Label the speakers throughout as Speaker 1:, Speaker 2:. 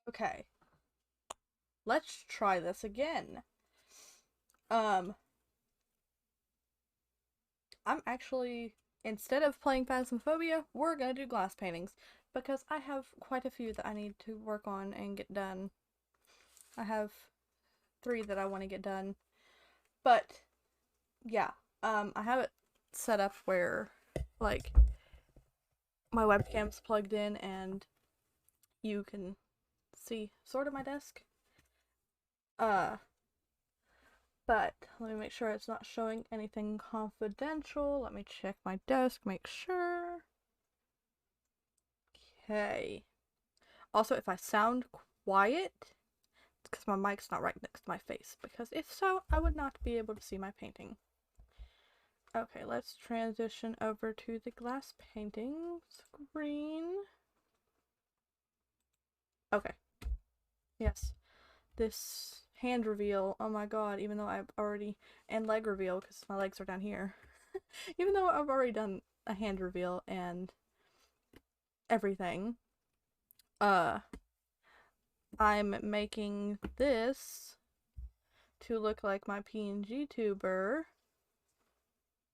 Speaker 1: Okay, let's try this again. I'm actually, instead of playing Phasmophobia, we're gonna do glass paintings because I have quite a few that I need to work on and get done. I have 3 that I want to get done. But yeah, I have it set up where like my webcam's plugged in and you can see sort of my desk. Uh, but let me make sure it's not showing anything confidential. Let me check my desk, make sure. Okay. Also, if I sound quiet, it's because my mic's not right next to my face, because if so, I would not be able to see my painting. Okay, let's transition over to the glass painting screen. Okay. Yes. This hand reveal, oh my god, even though I've already, and leg reveal, because my legs are down here. Even though I've already done a hand reveal and everything, uh, I'm making this to look like my PNG tuber.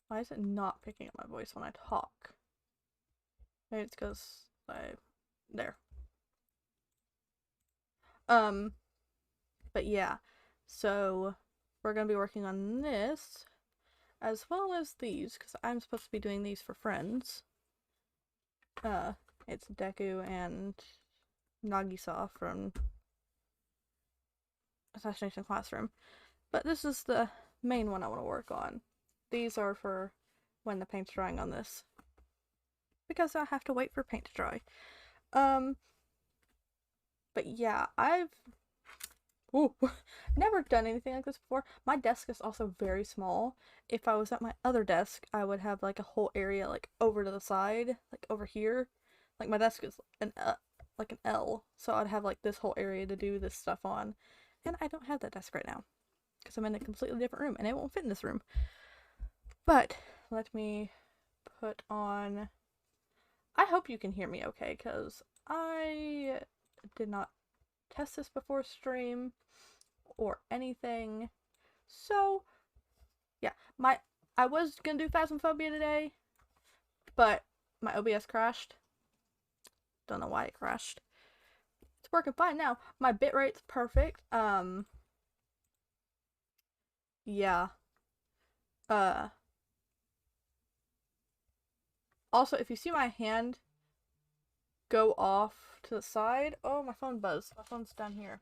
Speaker 1: Why is it not picking up my voice when I talk? Maybe it's because there. Um, but yeah, so we're gonna be working on this as well as these because I'm supposed to be doing these for friends. It's Deku and Nagisa from Assassination Classroom, but this is the main one I want to work on. These are for when the paint's drying on this because I have to wait for paint to dry. Um, but yeah, I've never done anything like this before. My desk is also very small. If I was at my other desk, I would have like a whole area like over to the side, like over here. Like my desk is like an L, so I'd have like this whole area to do this stuff on. And I don't have that desk right now because I'm in a completely different room and it won't fit in this room. But let me put on. I hope you can hear me okay because I did not test this before stream or anything. So, yeah, I was gonna do Phasmophobia today, but my OBS crashed. Don't know why it crashed. It's working fine now. My bitrate's perfect. Yeah. Uh, Also, if you see my hand go off to the side, oh, my phone buzzed. My phone's down here.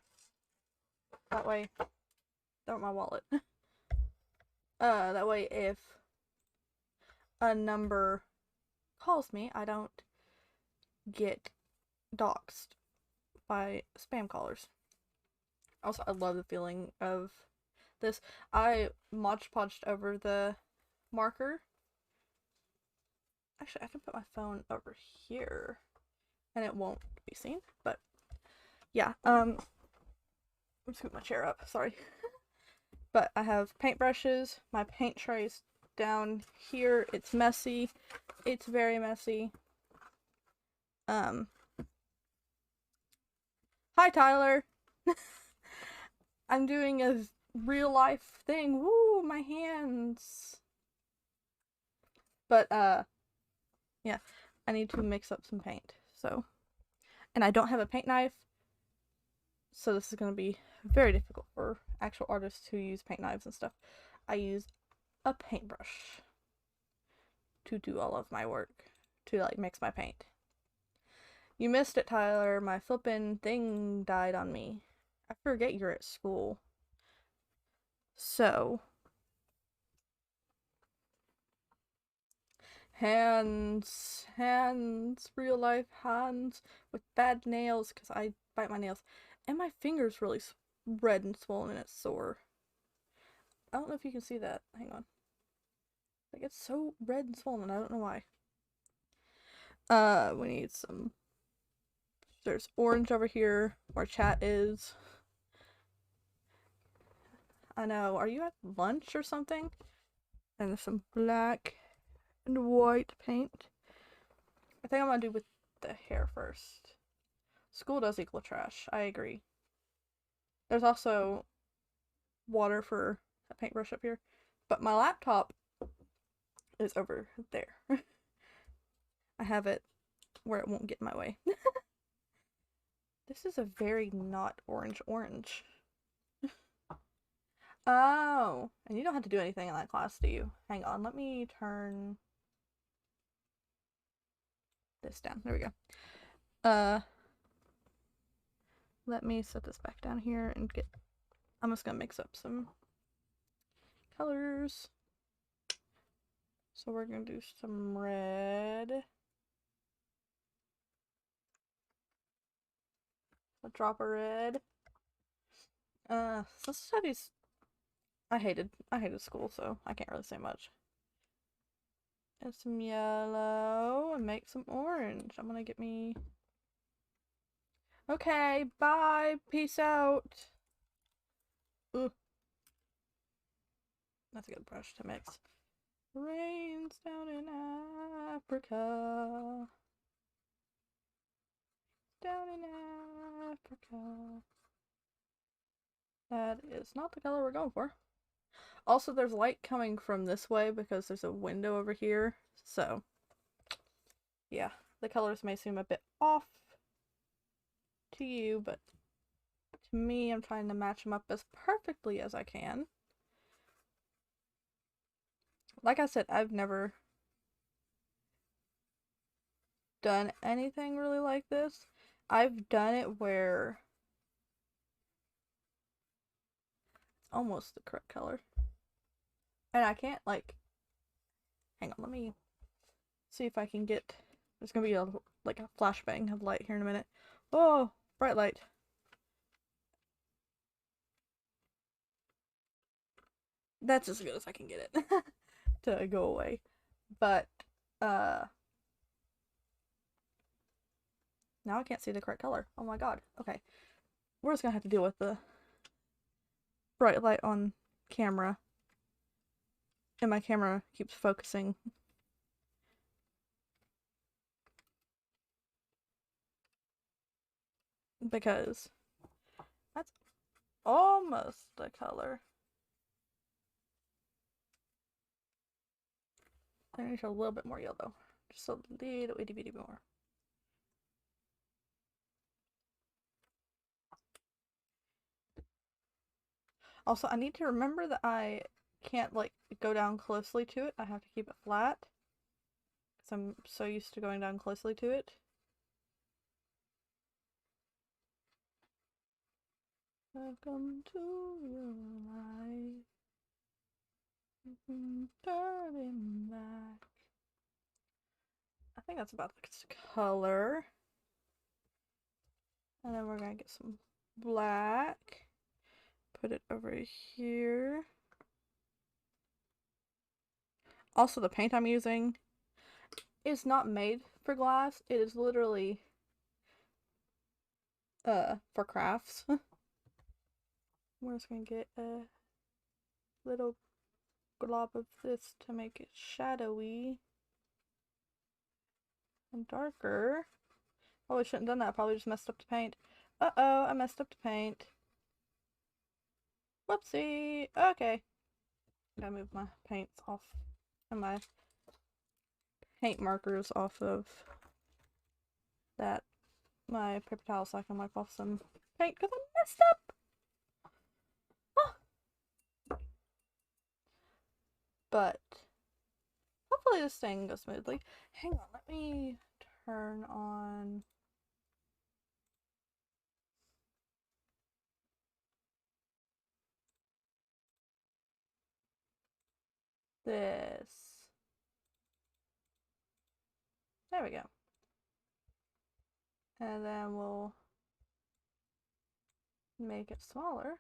Speaker 1: That way, that my wallet. That way, if a number calls me, I don't get doxxed by spam callers. Also, I love the feeling of this. I Mod Podged over the marker. Actually, I can put my phone over here and it won't be seen, but yeah, I'm scoot my chair up, sorry. But I have paintbrushes, my paint trays down here. It's messy. It's very messy. Um, Hi Tyler. I'm doing a real life thing. Woo, my hands. But yeah, I need to mix up some paint. So, and I don't have a paint knife. So this is going to be very difficult for actual artists who use paint knives and stuff. I use a paintbrush to do all of my work, to like mix my paint. You missed it, Tyler. My flippin' thing died on me. I forget you're at school. So, hands, real life hands with bad nails because I bite my nails. And my finger's really red and swollen and it's sore. I don't know if you can see that. Hang on. Like, it's so red and swollen. I don't know why. We need some. There's orange over here where chat is. I know. Are you at lunch or something? And there's some black and white paint. I think I'm gonna do with the hair first. School does equal trash. I agree. There's also water for a paintbrush up here. But my laptop is over there. I have it where it won't get in my way. This is a very not orange. Oh, and you don't have to do anything in that class, do you? Hang on, let me turn this down. There we go. Let me set this back down here and get, I'm just gonna mix up some colors. So we're gonna do some red. A drop of red. Since studies, I hated school, so I can't really say much. And some yellow and make some orange. I'm gonna get me. Okay, bye. Peace out. Ooh. That's a good brush to mix. Rains down in Africa. Down in Africa. That is not the color we're going for. Also, there's light coming from this way because there's a window over here. So, yeah, the colors may seem a bit off to you, but to me, I'm trying to match them up as perfectly as I can. Like I said, I've never done anything really like this. I've done it where it's almost the correct color. And I can't, like, hang on, let me see if I can get, there's gonna be a flashbang of light here in a minute. Oh, bright light. That's as good as I can get it to go away. But, now I can't see the correct color. Oh my god. Okay. We're just gonna have to deal with the bright light on camera. And my camera keeps focusing. Because that's almost the color. I need a little bit more yellow. Just a little itty bitty more. Also, I need to remember that I can't, like, go down closely to it. I have to keep it flat. Because I'm so used to going down closely to it. Welcome to your life. Turning back. I think that's about the color. And then we're gonna get some black. Put it over here. Also, the paint I'm using is not made for glass. It is literally for crafts. We're just gonna get a little glob of this to make it shadowy and darker. Probably shouldn't have done that. Probably just messed up the paint. Uh-oh, I messed up the paint. Whoopsie. Okay. Gotta move my paints off and my paint markers off of that. My paper towel so I can wipe off some paint because I messed up. Oh. But hopefully this thing goes smoothly. Hang on, let me turn on this. There we go. And then we'll make it smaller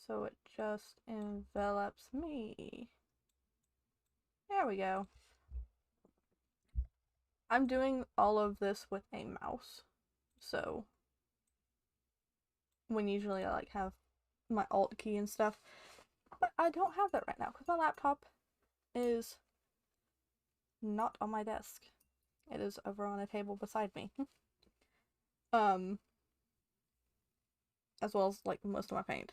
Speaker 1: so it just envelops me. There we go. I'm doing all of this with a mouse, so when usually I like have my alt key and stuff, but I don't have that right now because my laptop is not on my desk. It is over on a table beside me. Um, as well as like most of my paint.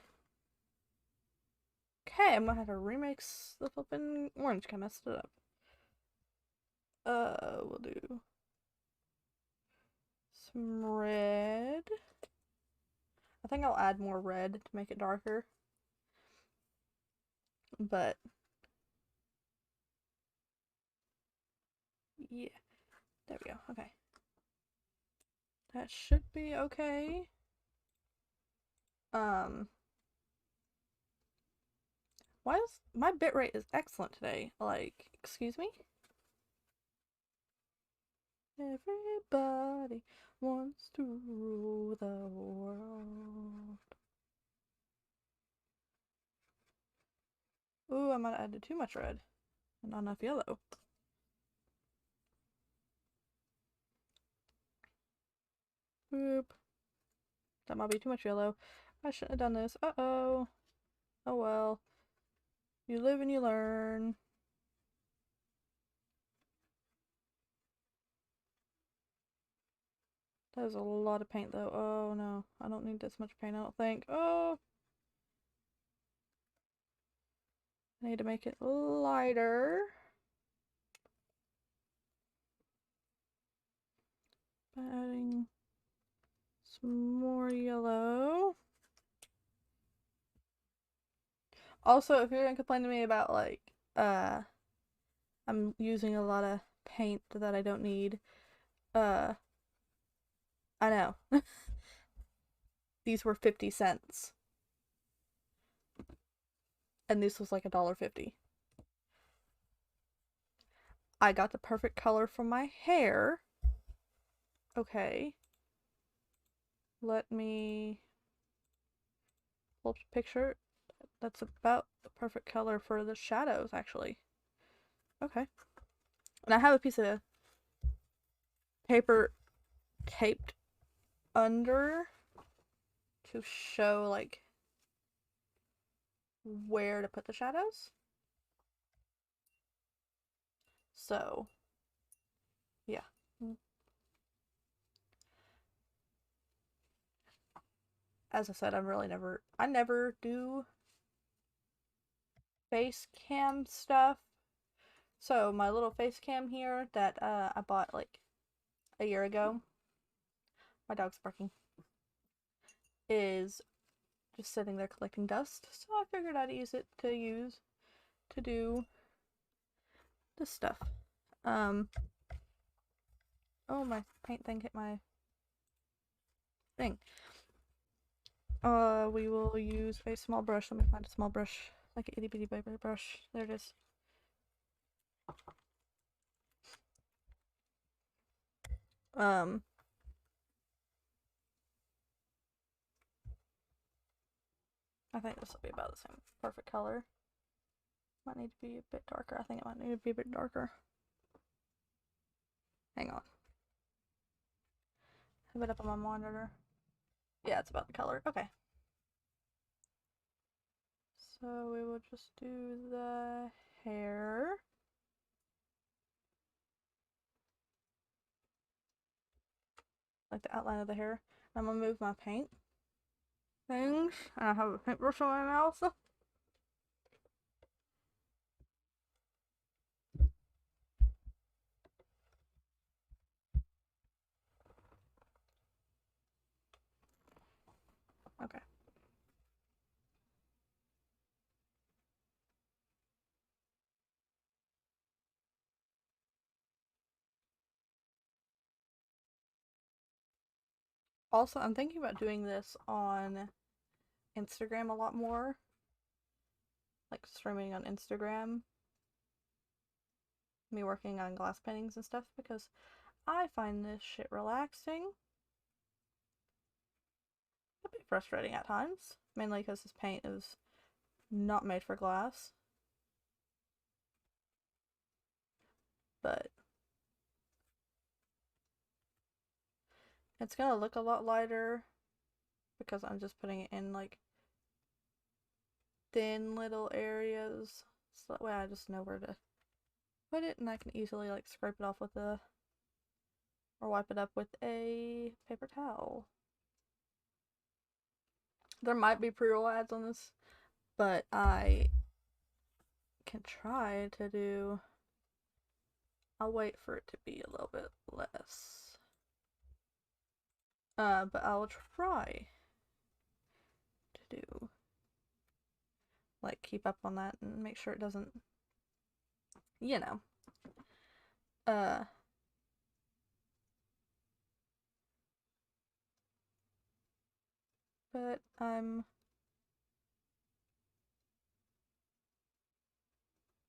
Speaker 1: Okay, I'm gonna have to remix the flippin' orange. I messed it up. We'll do some red. I think I'll add more red to make it darker. But yeah, there we go. Okay. That should be okay. Um, why is my bitrate is excellent today? Like, excuse me? Everybody wants to rule the world. Ooh, I might have added too much red and not enough yellow. Oop. That might be too much yellow. I shouldn't have done this. Uh-oh. Oh well. You live and you learn. That was a lot of paint though. Oh no. I don't need this much paint, I don't think. Oh! I need to make it lighter. By adding some more yellow. Also, if you're gonna complain to me about like, I'm using a lot of paint that I don't need, I know. These were 50 cents. And this was like $1.50. I got the perfect color for my hair. Okay. Let me pull up a picture. That's about the perfect color for the shadows, actually. Okay. And I have a piece of paper taped under to show, like, where to put the shadows. So, yeah. As I said, I never do face cam stuff. So my little face cam here that I bought like a year ago, my dog's barking, is just sitting there collecting dust. So I figured I'd use it to do this stuff. Oh, my paint thing hit my thing. We will use a small brush. Let me find a small brush, like an itty bitty baby brush. There it is. I think this will be about the same perfect color. Might need to be a bit darker. I think it might need to be a bit darker. Hang on. Have it up on my monitor. Yeah, it's about the color. Okay. So we will just do the hair. Like the outline of the hair. I'm gonna move my paint things. And I have a paintbrush on my mouth. Okay. Also, I'm thinking about doing this on Instagram a lot more. Like streaming on Instagram. Me working on glass paintings and stuff because I find this shit relaxing. A bit frustrating at times. Mainly because this paint is not made for glass. But it's gonna look a lot lighter because I'm just putting it in like thin little areas. So that way I just know where to put it and I can easily like scrape it off with a or wipe it up with a paper towel. There might be pre-roll ads on this, but I can try to do. I'll wait for it to be a little bit less. But I'll try to do, like, keep up on that and make sure it doesn't, you know. But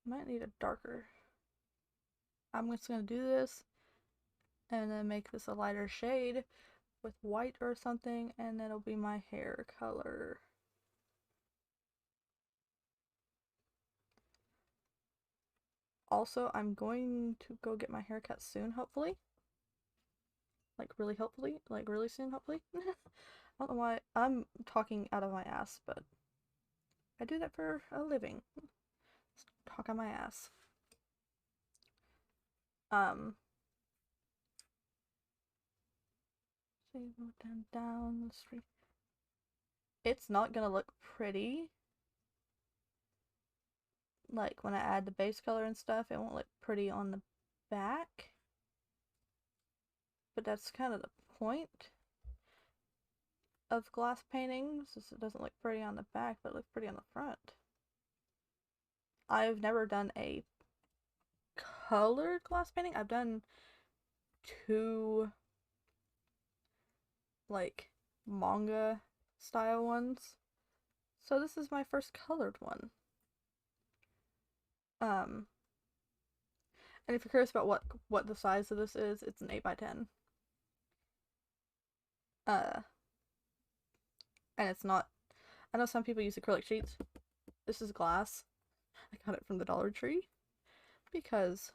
Speaker 1: might need a darker. I'm just gonna do this and then make this a lighter shade with white or something, and that'll be my hair color. Also, I'm going to go get my hair cut soon, hopefully. Like, really hopefully. Like, really soon, hopefully. I don't know why I'm talking out of my ass, but I do that for a living. Just talk on my ass. So you go down the street. It's not gonna look pretty. Like, when I add the base color and stuff, it won't look pretty on the back. But that's kind of the point of glass paintings, is it doesn't look pretty on the back, but it looks pretty on the front. I've never done a colored glass painting. I've done 2 like manga style ones. So this is my first colored one. And if you're curious about what the size of this is, it's an 8x10. And it's not, I know some people use acrylic sheets. This is glass. I got it from the Dollar Tree because,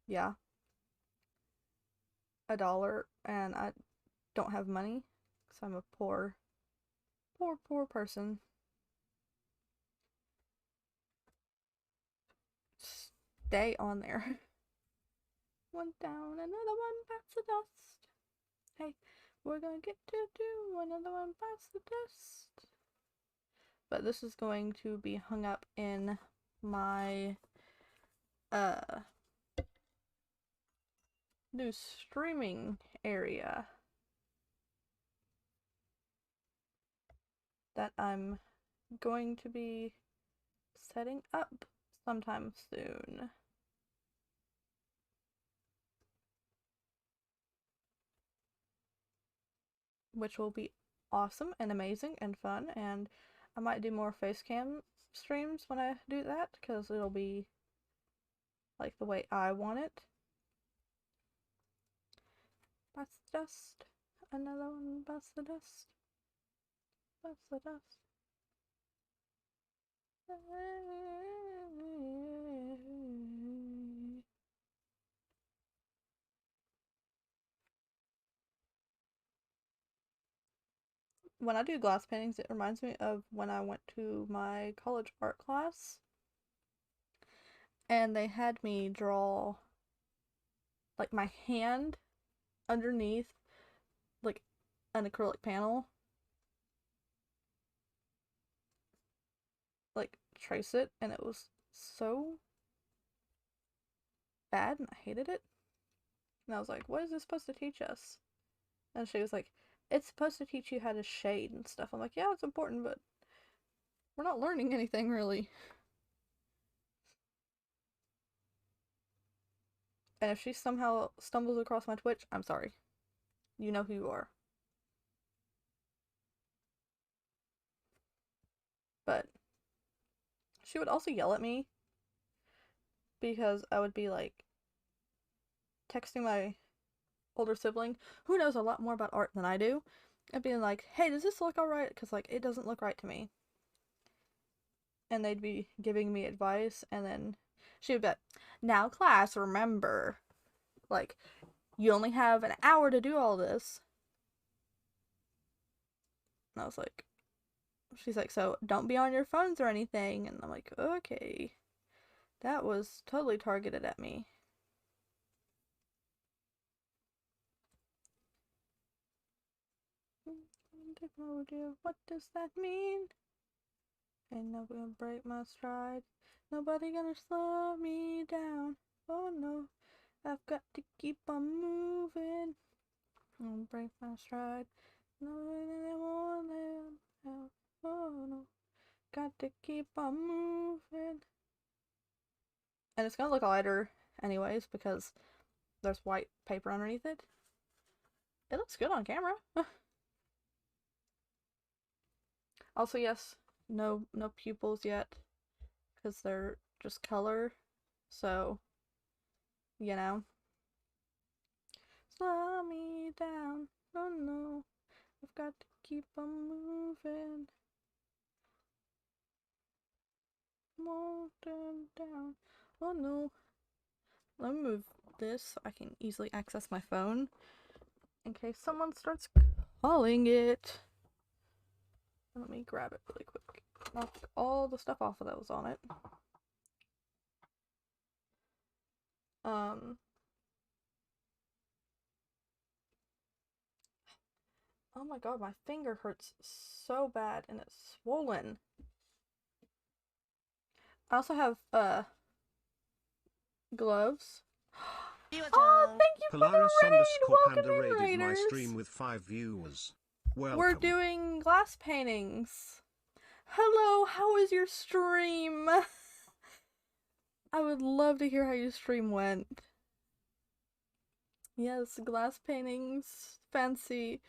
Speaker 1: yeah, $1, and I don't have money because I'm a poor person. Stay on there. One down, another one bites the dust. Hey, we're gonna get to do another one bites the dust. But this is going to be hung up in my new streaming area that I'm going to be setting up sometime soon. Which will be awesome and amazing and fun, and I might do more face cam streams when I do that, because it'll be like the way I want it. Bites the dust. Another one bites the dust. Bites the dust. When I do glass paintings, it reminds me of when I went to my college art class and they had me draw like my hand underneath like an acrylic panel, like trace it, and it was so bad and I hated it. And I was like, what is this supposed to teach us? And she was like, it's supposed to teach you how to shade and stuff. I'm like, yeah, it's important, but we're not learning anything really. And if she somehow stumbles across my Twitch, I'm sorry. You know who you are. But she would also yell at me because I would be like texting my older sibling who knows a lot more about art than I do and being like, hey, does this look alright? Because like it doesn't look right to me. And they'd be giving me advice, and then she would be like, now class, remember, like, you only have an hour to do all this. And I was like, she's like, so don't be on your phones or anything. And I'm like, okay. That was totally targeted at me. technology, what does that mean? Ain't nobody gonna break my stride. Nobody gonna slow me down. Oh no, I've got to keep on moving. Don't break my stride. Nobody won't let out. Oh no, got to keep on moving. And it's gonna look lighter anyways because there's white paper underneath it. It looks good on camera. Also, yes, no pupils yet because they're just color. So, you know. Slow me down. Oh no, I've got to keep on moving. Won't turn down. Oh no. Let me move this so I can easily access my phone in case someone starts calling it. Let me grab it really quick. Knock all the stuff off that was on it. Oh my god, my finger hurts so bad and it's swollen. I also have gloves. Oh, thank you
Speaker 2: Polaris
Speaker 1: for the raid!
Speaker 2: Panda
Speaker 1: Welcome in,
Speaker 2: raided my
Speaker 1: raiders!
Speaker 2: stream with 5 viewers. Welcome.
Speaker 1: We're doing glass paintings. Hello, how was your stream? I would love to hear how your stream went. Yes, glass paintings. Fancy.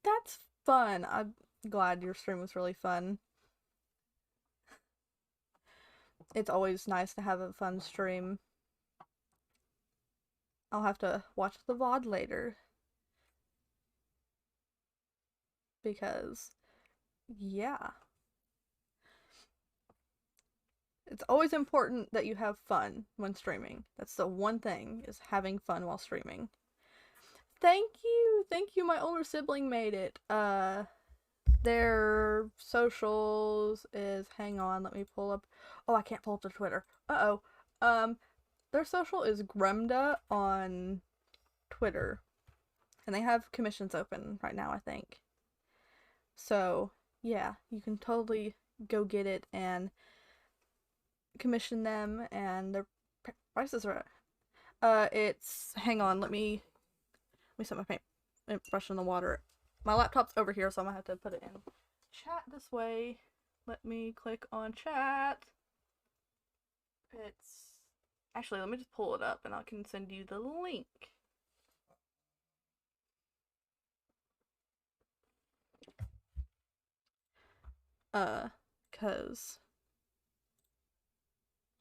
Speaker 1: That's fun. I'm glad your stream was really fun. It's always nice to have a fun stream. I'll have to watch the VOD later. Because, yeah. It's always important that you have fun when streaming. That's the one thing, is having fun while streaming. Thank you! Thank you, my older sibling made it. Their socials is, hang on, let me pull up. Oh, I can't pull up their Twitter. Uh-oh. Their social is Gremda on Twitter. And they have commissions open right now, I think. So, yeah, you can totally go get it and commission them, and their prices are it's, hang on, let me set my paintbrush in the water. My laptop's over here, so I'm gonna have to put it in chat this way. Let me click on chat. It's actually, let me just pull it up and I can send you the link. Cause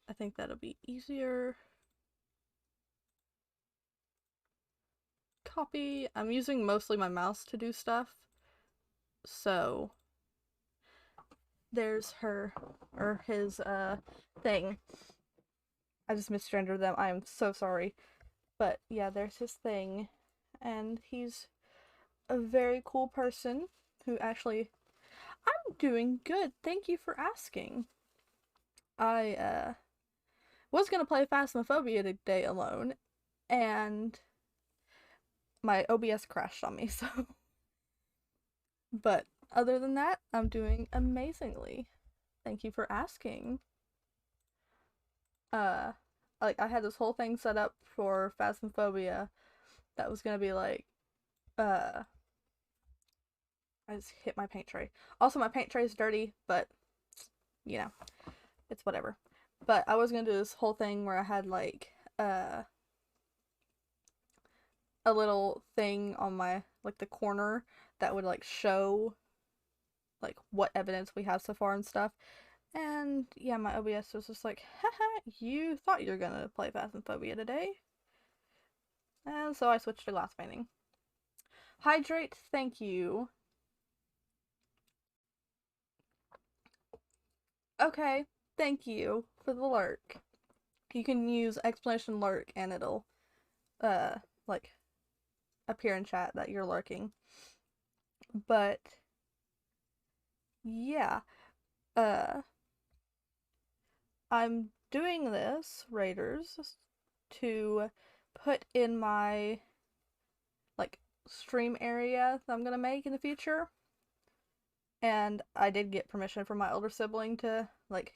Speaker 1: I think that'll be easier. Copy. I'm using mostly my mouse to do stuff. So there's her, or his, thing. I just misgendered them. I am so sorry. But yeah, there's his thing. And he's a very cool person who actually... I'm doing good. Thank you for asking. I, was gonna play Phasmophobia today alone, and my OBS crashed on me, so... But other than that, I'm doing amazingly. Thank you for asking. Like, I had this whole thing set up for Phasmophobia that was gonna be like, I just hit my paint tray. Also, my paint tray is dirty, but, you know, it's whatever. But I was gonna do this whole thing where I had, like, a little thing on my, like, the corner that would, like, show, like, what evidence we have so far and stuff. And, yeah, my OBS was just like, haha, you thought you were gonna play Phasmophobia today. And so I switched to glass painting. Hydrate, thank you. Okay, thank you for the lurk. You can use explanation lurk and it'll, like, appear in chat that you're lurking. But, yeah, I'm doing this, Raiders, to put in my, like, stream area that I'm gonna make in the future. And I did get permission from my older sibling to like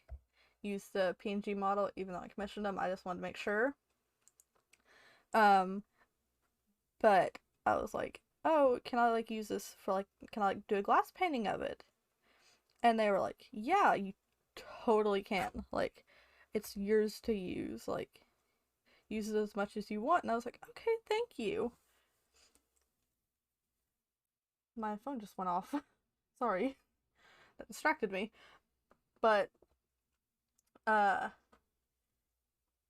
Speaker 1: use the PNG model, even though I commissioned them. I just wanted to make sure. Um, but I was like, oh, can I like use this for like, can I like do a glass painting of it? And they were like, yeah, you totally can. Like, it's yours to use. Like, use it as much as you want. And I was like, okay, thank you. My phone just went off. Sorry. That distracted me. But, uh,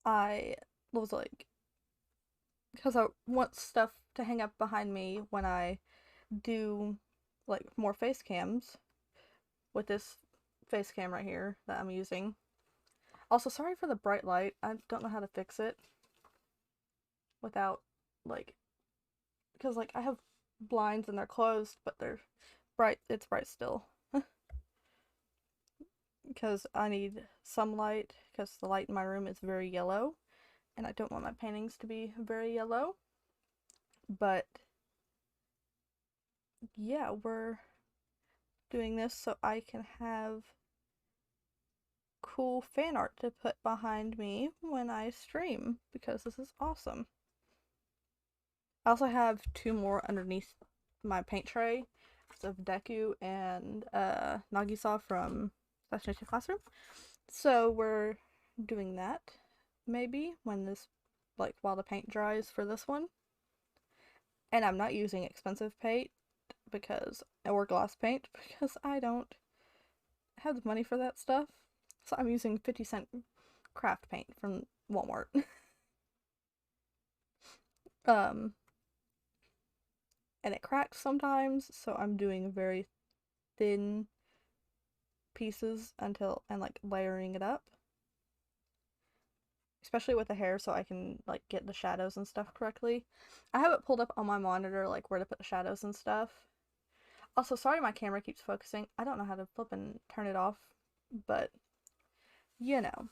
Speaker 1: I was like, because I want stuff to hang up behind me when I do like more face cams with this face cam right here that I'm using. Also, sorry for the bright light. I don't know how to fix it without like, because like I have blinds and they're closed, but they're bright. It's bright still. Because I need some light because the light in my room is very yellow and I don't want my paintings to be very yellow. But yeah, we're doing this so I can have cool fan art to put behind me when I stream because this is awesome. I also have two more underneath my paint tray of Deku and Nagisa from Fascination Classroom. So we're doing that maybe when this, like while the paint dries for this one. And I'm not using expensive paint because, or gloss paint, because I don't have the money for that stuff. So I'm using 50-cent craft paint from Walmart. um, and it cracks sometimes, so I'm doing very thin pieces until, and like layering it up. Especially with the hair so I can like get the shadows and stuff correctly. I have it pulled up on my monitor like where to put the shadows and stuff. Also, sorry my camera keeps focusing. I don't know how to flip and turn it off, but you know,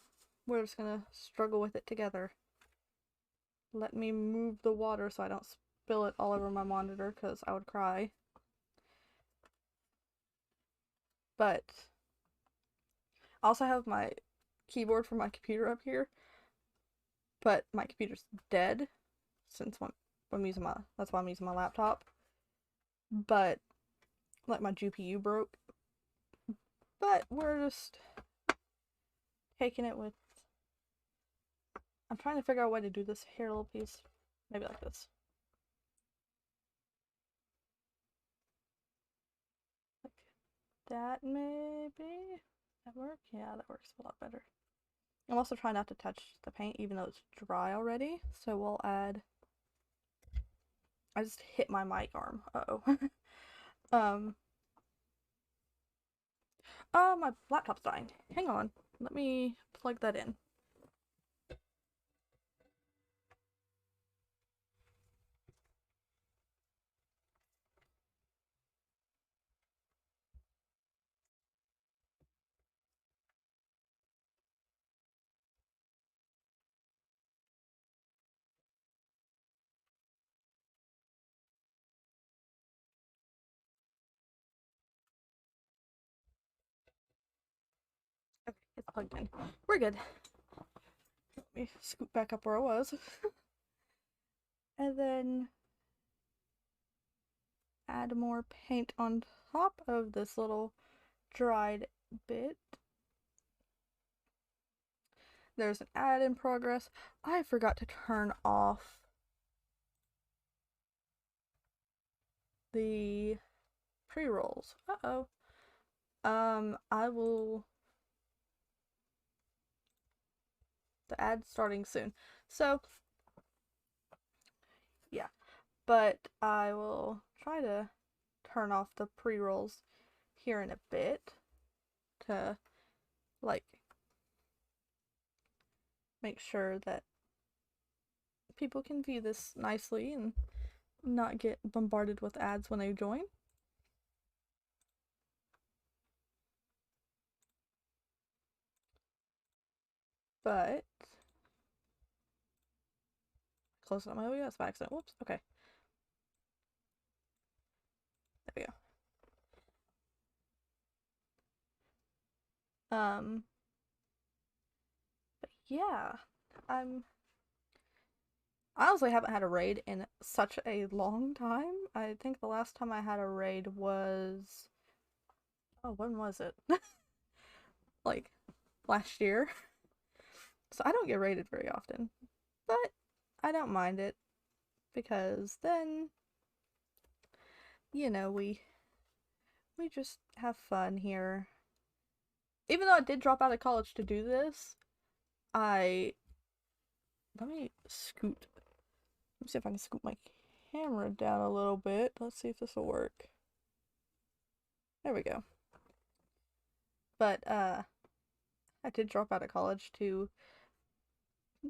Speaker 1: we're just gonna struggle with it together. Let me move the water so I don't spill it all over my monitor because I would cry. But I also have my keyboard for my computer up here, but my computer's dead since I'm using my, that's why I'm using my laptop. But like my GPU broke. But we're just taking it with, I'm trying to figure out a way to do this hair little piece. Maybe like this. Like that maybe? That work? Yeah, that works a lot better. I'm also trying not to touch the paint even though it's dry already. So we'll add, I just hit my mic arm. Uh-oh. um, oh, my laptop's dying. Hang on. Let me plug that in. Okay, it's plugged in. We're good. Let me scoot back up where I was. And then add more paint on top of this little dried bit. There's an ad in progress. I forgot to turn off the pre-rolls. Uh-oh. I will, the ad's starting soon. So, yeah. But I will try to turn off the pre-rolls here in a bit to, like, make sure that people can view this nicely and not get bombarded with ads when they join. But close up my OBS by accident. Whoops. Okay. Um, but yeah, I'm I honestly haven't had a raid in such a long time. I think the last time I had a raid was, oh, when was it? Like last year. So I don't get raided very often, but I don't mind it because then, we just have fun here. Even though I did drop out of college to do this, I let me scoot. Let me see if I can scoot my camera down a little bit. Let's see if this will work. There we go. But I did drop out of college to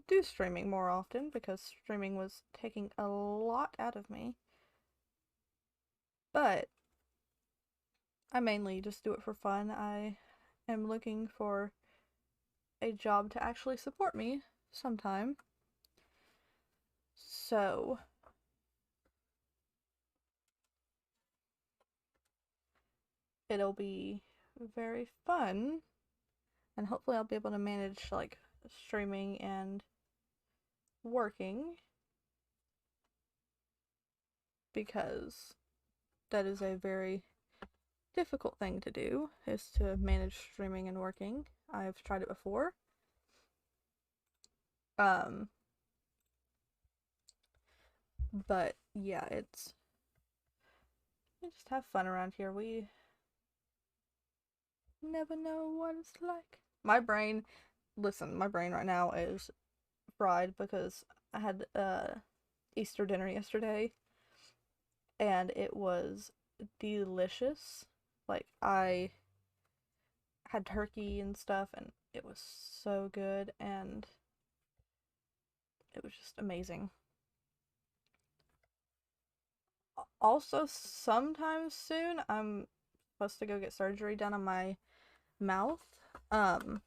Speaker 1: do streaming more often because streaming was taking a lot out of me. But I mainly just do it for fun. I am looking for a job to actually support me sometime. So, it'll be very fun and hopefully I'll be able to manage like streaming and working because that is a very difficult thing to do is to manage streaming and working. I've tried it before. Um but yeah, we just have fun around here. We never know what it's like. My brain right now is fried because I had Easter dinner yesterday and it was delicious. Like I had turkey and stuff and it was so good and it was just amazing. Also, sometime soon I'm supposed to go get surgery done on my mouth. Um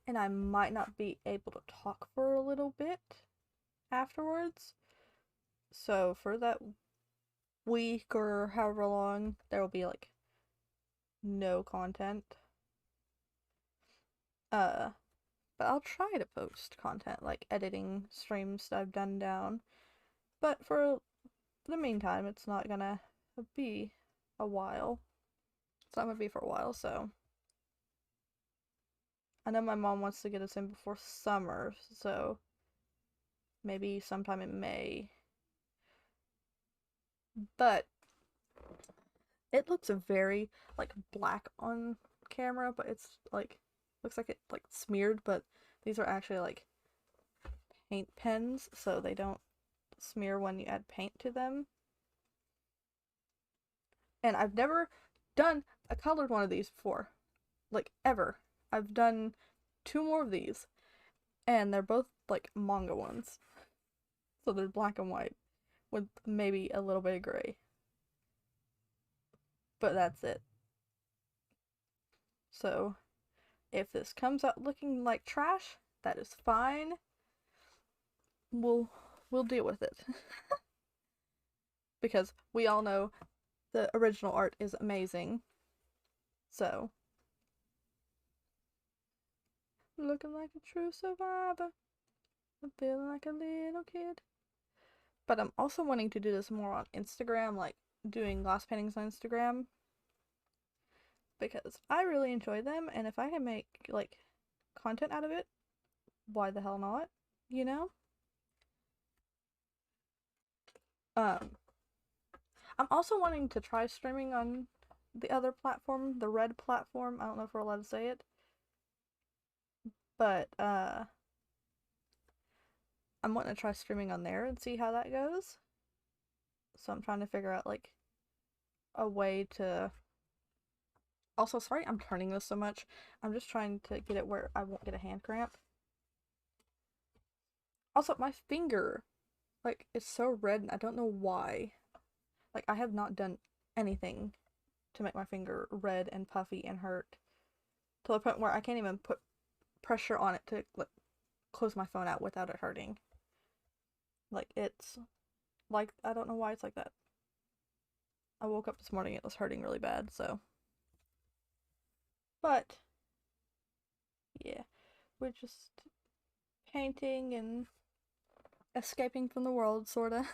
Speaker 1: and I might not be able to talk for a little bit afterwards. So for that week or however long, there will be like no content. Uh, but I'll try to post content like editing streams that I've done down. But for the meantime, it's not gonna be a while. It's not gonna be for a while, so I know my mom wants to get us in before summer, so maybe sometime in May. But it looks very like black on camera, but it's like looks like it like smeared, but these are actually like paint pens, so they don't smear when you add paint to them. And I've never done a colored one of these before, like ever. I've done two more of these, and they're both like manga ones, so they're black and white with maybe a little bit of gray, but that's it. So if this comes out looking like trash, that is fine. We'll we'll deal with it. Because we all know the original art is amazing. So, looking like a true survivor, I'm feeling like a little kid. But I'm also wanting to do this more on Instagram, like doing glass paintings on Instagram, because I really enjoy them, and if I can make like content out of it, why the hell not? You know? Um, I'm also wanting to try streaming on the other platform, the red platform. I don't know if we're allowed to say it, but I'm wanting to try streaming on there and see how that goes. So I'm trying to figure out like a way to. Also, sorry I'm turning this so much. I'm just trying to get it where I won't get a hand cramp. Also, my finger, like, it's so red and I don't know why. Like, I have not done anything to make my finger red and puffy and hurt to the point where I can't even put pressure on it to like close my phone out without it hurting. Like, it's like I don't know why it's like that. I woke up this morning, it was hurting really bad, so. But yeah, we're just painting and escaping from the world, sorta.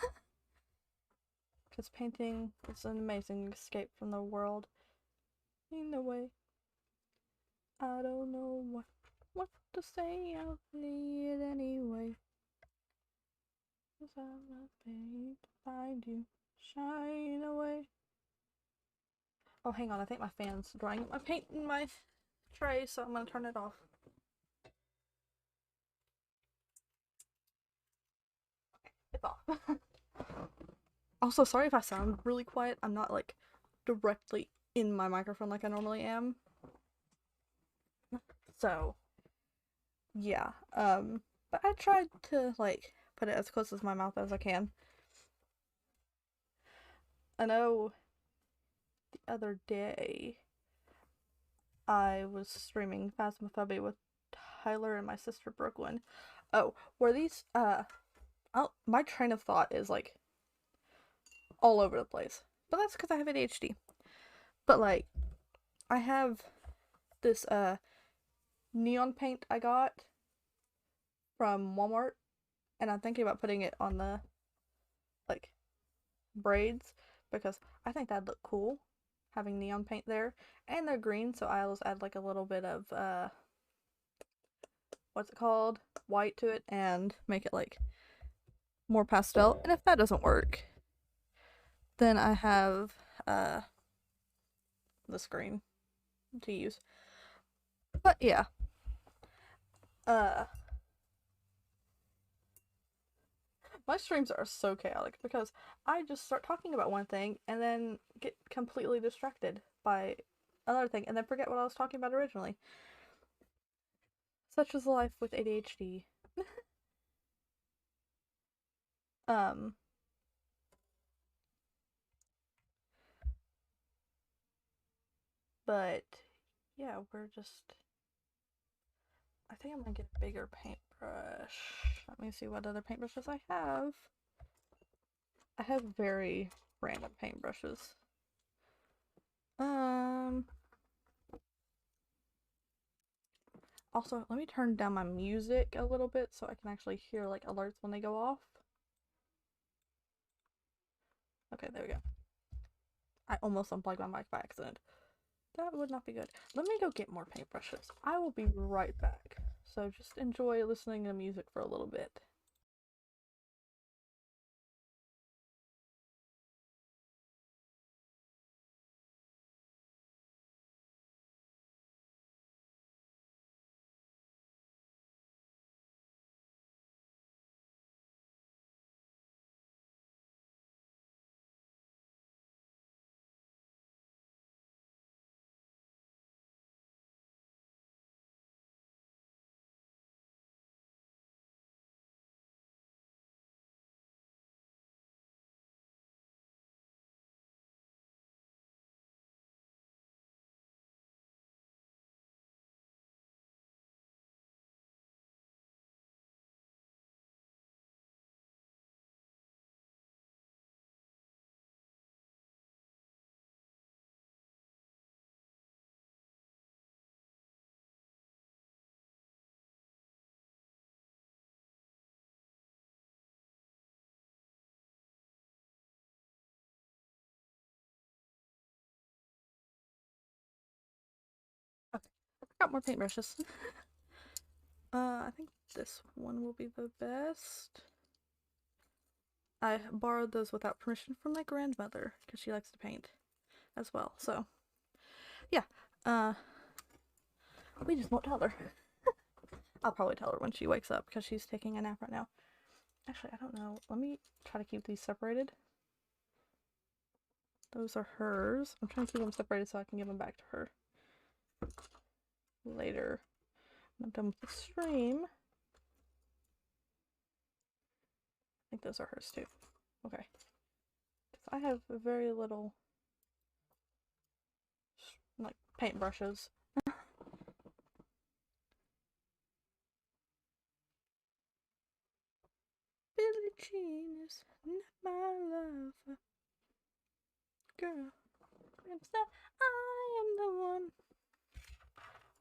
Speaker 1: Because painting is an amazing escape from the world. In a way, I don't know what to say, I'll say it anyway. 'Cause I'm not paid to find you, shine away. Oh, hang on, I think my fan's drying up my paint in my tray, so I'm gonna turn it off. It's off. Also, sorry if I sound really quiet. I'm not like directly in my microphone like I normally am. So, yeah. But I tried to like put it as close to my mouth as I can. I know the other day I was streaming Phasmophobia with Tyler and my sister Brooklyn. Oh, were these my train of thought is like all over the place. But that's because I have ADHD. But like I have this neon paint I got from Walmart, and I'm thinking about putting it on the like braids because I think that'd look cool having neon paint there. And they're green, so I'll just add like a little bit of what's it called? White to it and make it like more pastel. And if that doesn't work, then I have the screen to use. But yeah. Uh my streams are so chaotic because I just start talking about one thing and then get completely distracted by another thing and then forget what I was talking about originally. Such is life with ADHD. um but yeah, we're just I think I'm gonna get a bigger paintbrush. Let me see what other paintbrushes I have. I have very random paintbrushes. Also, let me turn down my music a little bit so I can actually hear like alerts when they go off. Okay, there we go. I almost unplugged my mic by accident. That would not be good. Let me go get more paintbrushes. I will be right back. So just enjoy listening to music for a little bit. Okay, I've got more paintbrushes. I think this one will be the best. I borrowed those without permission from my grandmother because she likes to paint as well. So, yeah. We just won't tell her. I'll probably tell her when she wakes up because she's taking a nap right now. Actually, I don't know. Let me try to keep these separated. Those are hers. I'm trying to keep them separated so I can give them back to her later when I'm done with the stream. I think those are hers too. Okay. I have very little like paintbrushes. Billie Jean is not my lover. Girl, it's not I am the one.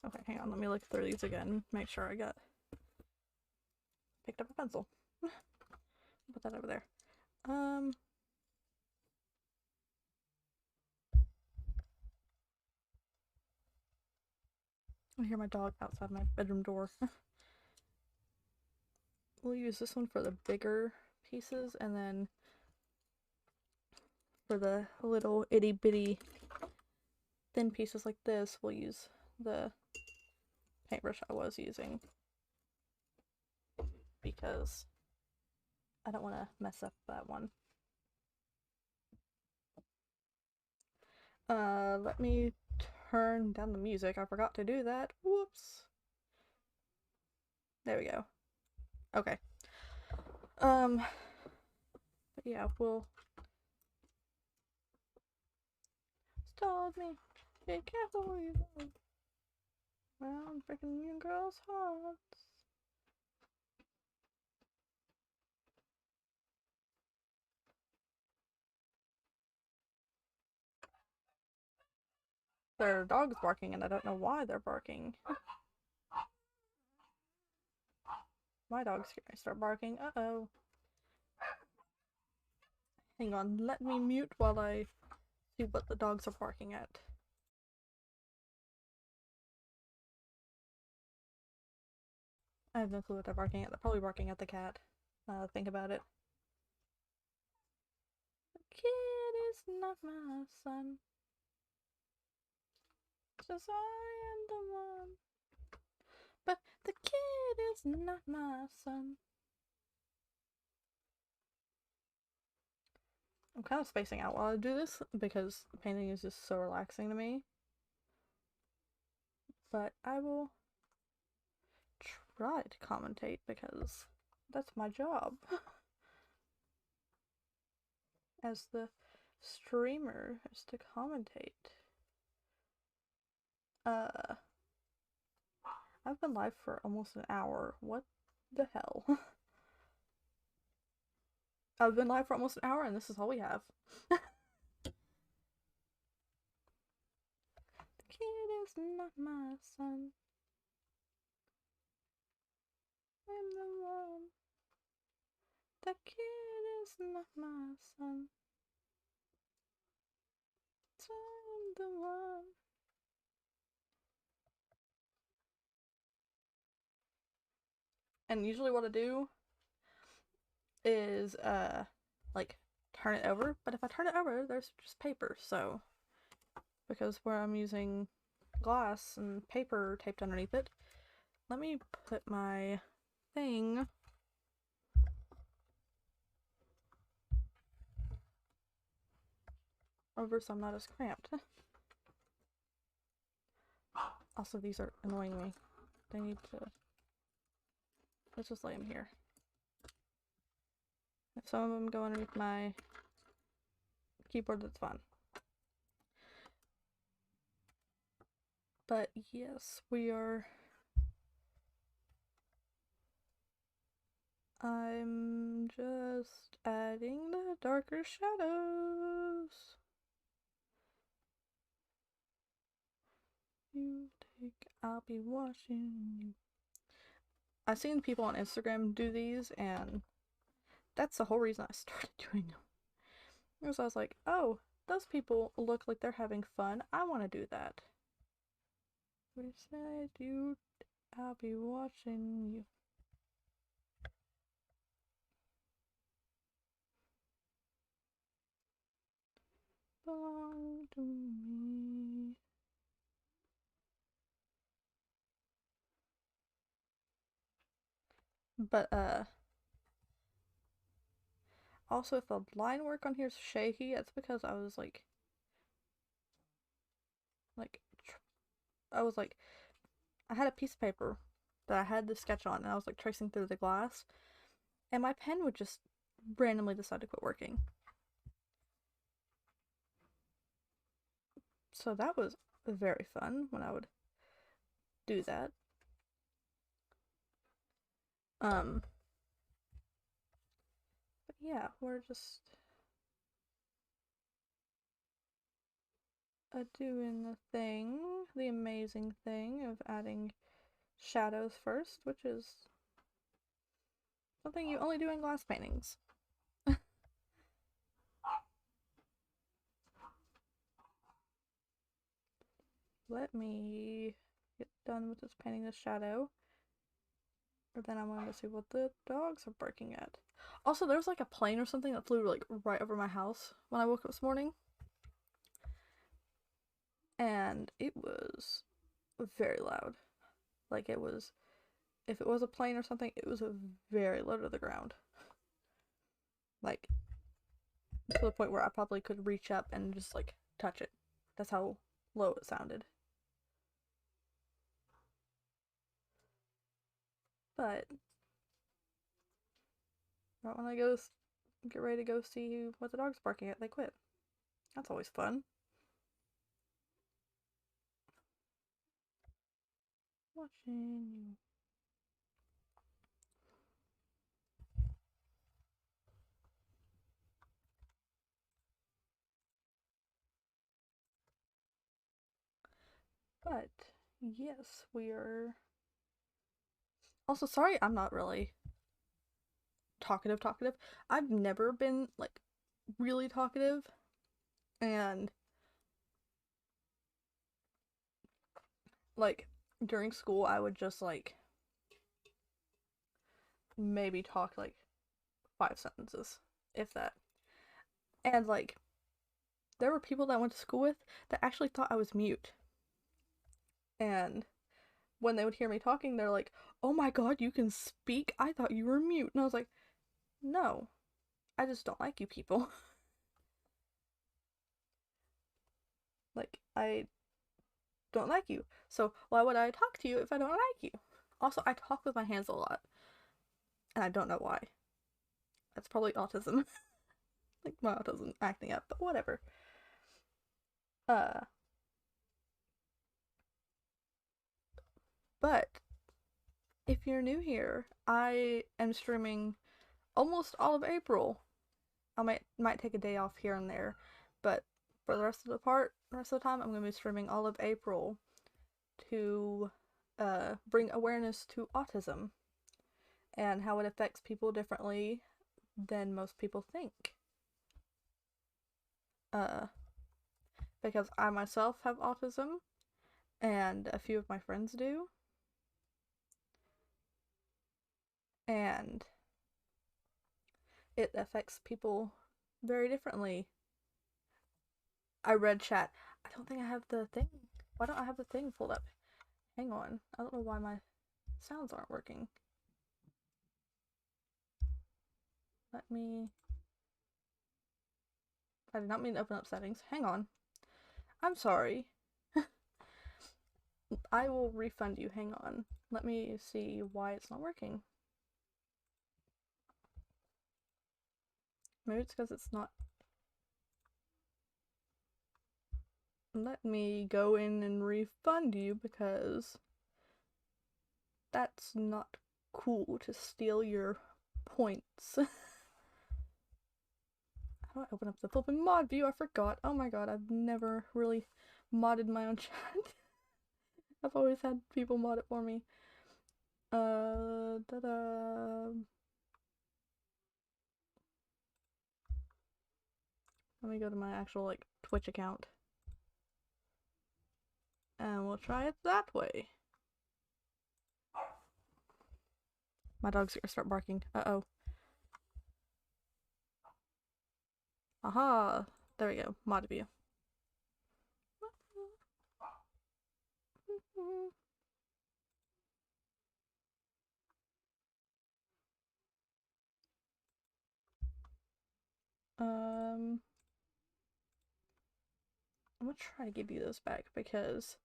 Speaker 1: Okay, hang on, let me look through these again. Make sure I picked up a pencil. Put that over there. I hear my dog outside my bedroom door. We'll use this one for the bigger pieces, and then for the little itty bitty thin pieces like this, we'll use the paintbrush I was using, because I don't want to mess up that one. Let me turn down the music. I forgot to do that. Whoops. There we go. Okay. But yeah, we'll stalled me. Be careful where you go. Round freaking young girls' hearts. Their dog's barking, and I don't know why they're barking. My dog's gonna start barking. Uh-oh. Hang on, let me mute while I see what the dogs are barking at. I have no clue what they're barking at. They're probably barking at the cat. Think about it. The kid is not my son. Just I am the one. But the kid is not my son. I'm kind of spacing out while I do this because painting is just so relaxing to me. But I will try to commentate because that's my job as the streamer, is to commentate. I've been live for almost an hour. What the hell? I've been live for almost an hour and this is all we have. The kid is not my son. I'm the one. The kid is not my son. I'm the one. And usually what I do is like turn it over, but if I turn it over there's just paper, so because where I'm using glass and paper taped underneath it, let me put my thing over so I'm not as cramped. Also, these are annoying me. They need to, let's just lay them here. If some of them go underneath my keyboard, that's fine. But yes, I'm just adding the darker shadows. You take, I'll be watching you. I've seen people on Instagram do these, and that's the whole reason I started doing them. Because I was like, oh, those people look like they're having fun. I want to do that. We said you, I'll be watching you. Belong to me. But also if the line work on here is shaky, it's because I was like I had a piece of paper that I had the sketch on, and I was like tracing through the glass, and my pen would just randomly decide to quit working. So that was very fun when I would do that. But yeah, we're just doing the amazing thing of adding shadows first, which is something you only do in glass paintings. Let me get done with this painting this shadow. Or then I wanted to see what the dogs are barking at. Also, there was like a plane or something that flew like right over my house when I woke up this morning. And it was very loud. Like it was, if it was a plane or something, it was very low to the ground. Like to the point where I probably could reach up and just like touch it. That's how low it sounded. But right when I go get ready to go see what the dog's barking at, they quit. That's always fun. Watching you. But yes, we are. Also, sorry, I'm not really talkative. I've never been like really talkative, and like during school, I would just like maybe talk like 5 sentences, if that. And like there were people that I went to school with that actually thought I was mute. And when they would hear me talking, they're like, "Oh my god, you can speak? I thought you were mute." And I was like, "No, I just don't like you people." Like, I don't like you. So why would I talk to you if I don't like you? Also, I talk with my hands a lot, and I don't know why. That's probably autism. Like my autism acting up, but whatever. Uh, but if you're new here, I am streaming almost all of April. I might take a day off here and there, but for the rest of the time, I'm gonna be streaming all of April to bring awareness to autism and how it affects people differently than most people think. Uh, because I myself have autism, and a few of my friends do, and it affects people very differently. I read chat. I don't think I have the thing. Why don't I have the thing pulled up? Hang on. I don't know why my sounds aren't working. Let me. I did not mean to open up settings. Hang on. I'm sorry. I will refund you. Hang on. Let me see why it's not working. Maybe it's because it's not. Let me go in and refund you because that's not cool to steal your points. How do I open up the flippin' mod view? I forgot. Oh my god, I've never really modded my own chat. I've always had people mod it for me. Da-da. Let me go to my actual, like, Twitch account. And we'll try it that way. My dog's gonna start barking. Uh-oh. Aha! There we go. Mod view. I'm gonna try to give you those back because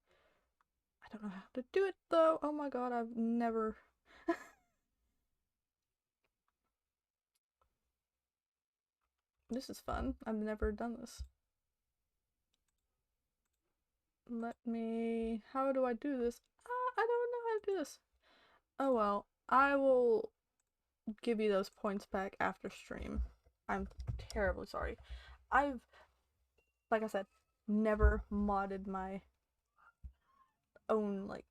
Speaker 1: I don't know how to do it though. Oh my god, I've never. This is fun. I've never done this. Let me. How do I do this? I don't know how to do this. Oh well. I will give you those points back after stream. I'm terribly sorry. I've, like I said, never modded my own like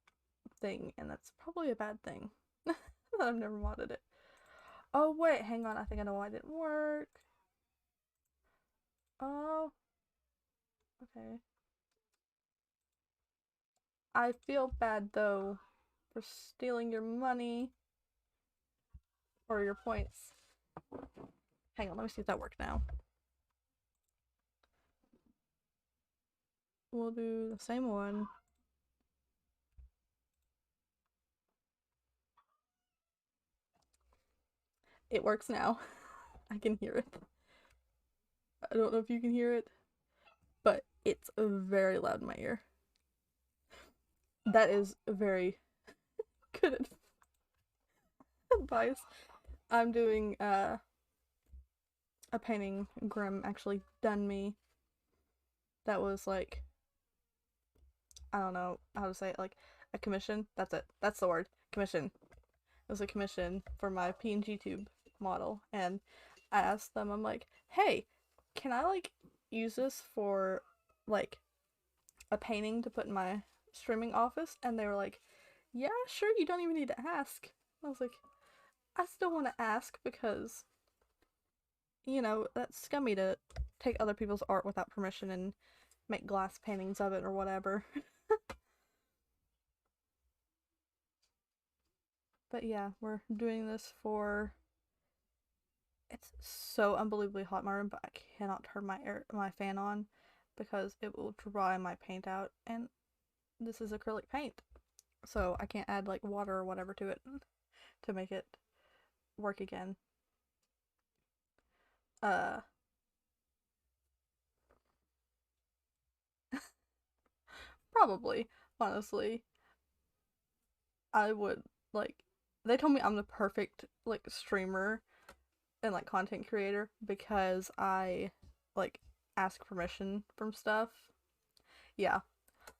Speaker 1: thing, and that's probably a bad thing. that I've never modded it. Oh wait, hang on, I think I know why it didn't work. Oh, okay. I feel bad though for stealing your money or your points. Hang on, let me see if that worked now. We'll do the same one. It works now. I can hear it. I don't know if you can hear it, but it's very loud in my ear. That is very good advice. I'm doing a painting Grem actually done me that was like, I don't know how to say it, like a commission. That's it. That's the word. Commission. It was a commission for my PNG tube model, and I asked them, I'm like, hey, can I like use this for like a painting to put in my streaming office? And they were like, yeah, sure, you don't even need to ask. I was like, I still want to ask because, you know, that's scummy to take other people's art without permission and make glass paintings of it or whatever. But yeah, we're doing this for. It's so unbelievably hot in my room, but I cannot turn my fan on because it will dry my paint out, and this is acrylic paint, so I can't add like water or whatever to it to make it work again. Uh, Probably, honestly, I would like. They told me I'm the perfect like streamer and like content creator because I like ask permission from stuff. Yeah,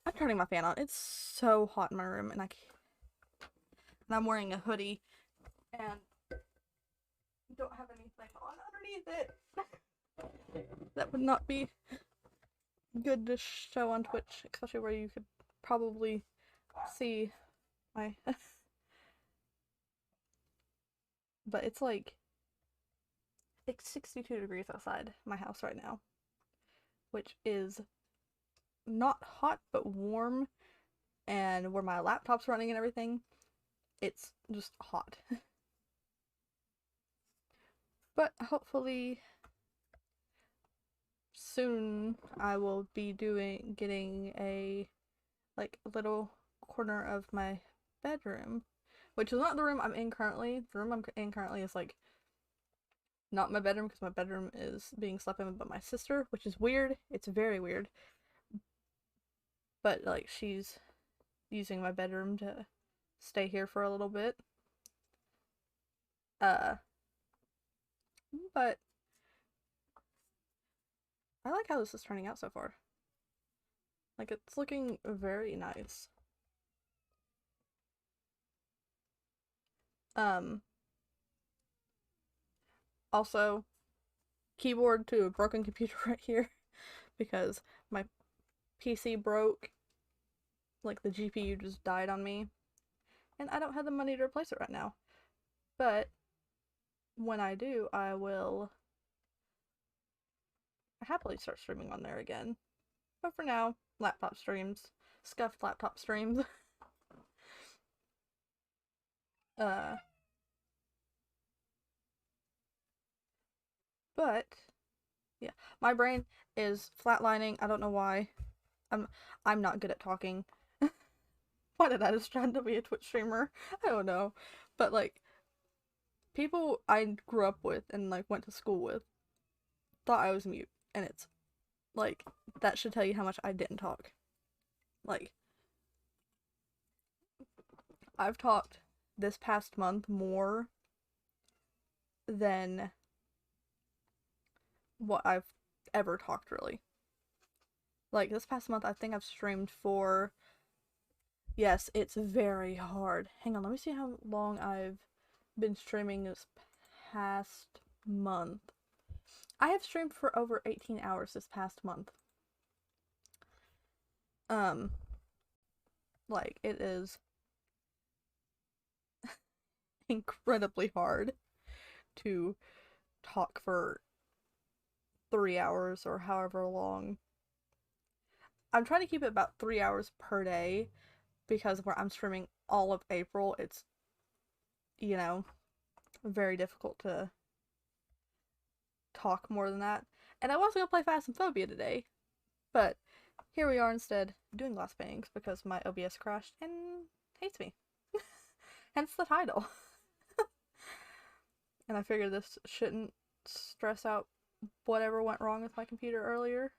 Speaker 1: I'm turning my fan on. It's so hot in my room, and I'm wearing a hoodie and don't have anything on underneath it. That would not be good to show on Twitch, especially where you could probably see my. But it's 62 degrees outside my house right now, which is not hot but warm, and where my laptop's running and everything, it's just hot. But hopefully soon I will be getting a like little corner of my bedroom, which is not the room I'm in currently. The room I'm in currently is like not my bedroom because my bedroom is being slept in by my sister, which is weird. It's very weird. But like she's using my bedroom to stay here for a little bit. Uh but I like how this is turning out so far. Like it's looking very nice. Um Also, keyboard to a broken computer right here because my PC broke. Like the GPU just died on me, and I don't have the money to replace it right now. But when I do, I will happily start streaming on there again. But for now, laptop streams, scuffed laptop streams. uh, but yeah, my brain is flatlining. I don't know why. I'm I'm not good at talking. Why did I just try to be a Twitch streamer? I don't know. But like people I grew up with and like went to school with thought I was mute, and it's like that should tell you how much I didn't talk. Like I've talked this past month more than what I've ever talked really. Like this past month I think I've streamed for, yes, it's very hard. Hang on, let me see how long I've been streaming this past month. I have streamed for over 18 hours this past month. Um, like it is incredibly hard to talk for 3 hours or however long. I'm trying to keep it about 3 hours per day because where I'm streaming all of April, it's, you know, very difficult to talk more than that. And I was gonna play Phasmophobia today, but here we are instead doing glass paintings because my OBS crashed and hates me. Hence the title. And I figured this shouldn't stress out whatever went wrong with my computer earlier.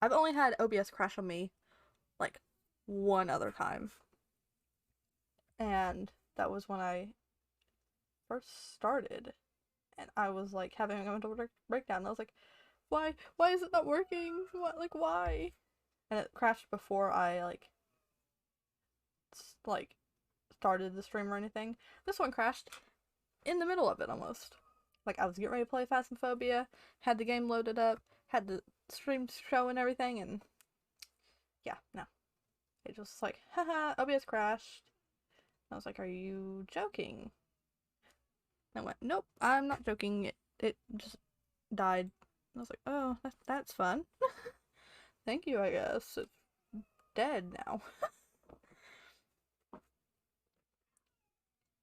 Speaker 1: I've only had OBS crash on me like one other time. And that was when I first started. And I was like having a mental breakdown. And I was like, why is it not working? What, like, why? And it crashed before I like started the stream or anything. This one crashed in the middle of it almost. Like I was getting ready to play Phasmophobia, had the game loaded up, had the stream show and everything, and yeah, no. It just like, haha, OBS crashed. I was like, are you joking? And I went, nope, I'm not joking. It just died. I was like, oh, that's fun. Thank you, I guess. It's dead now.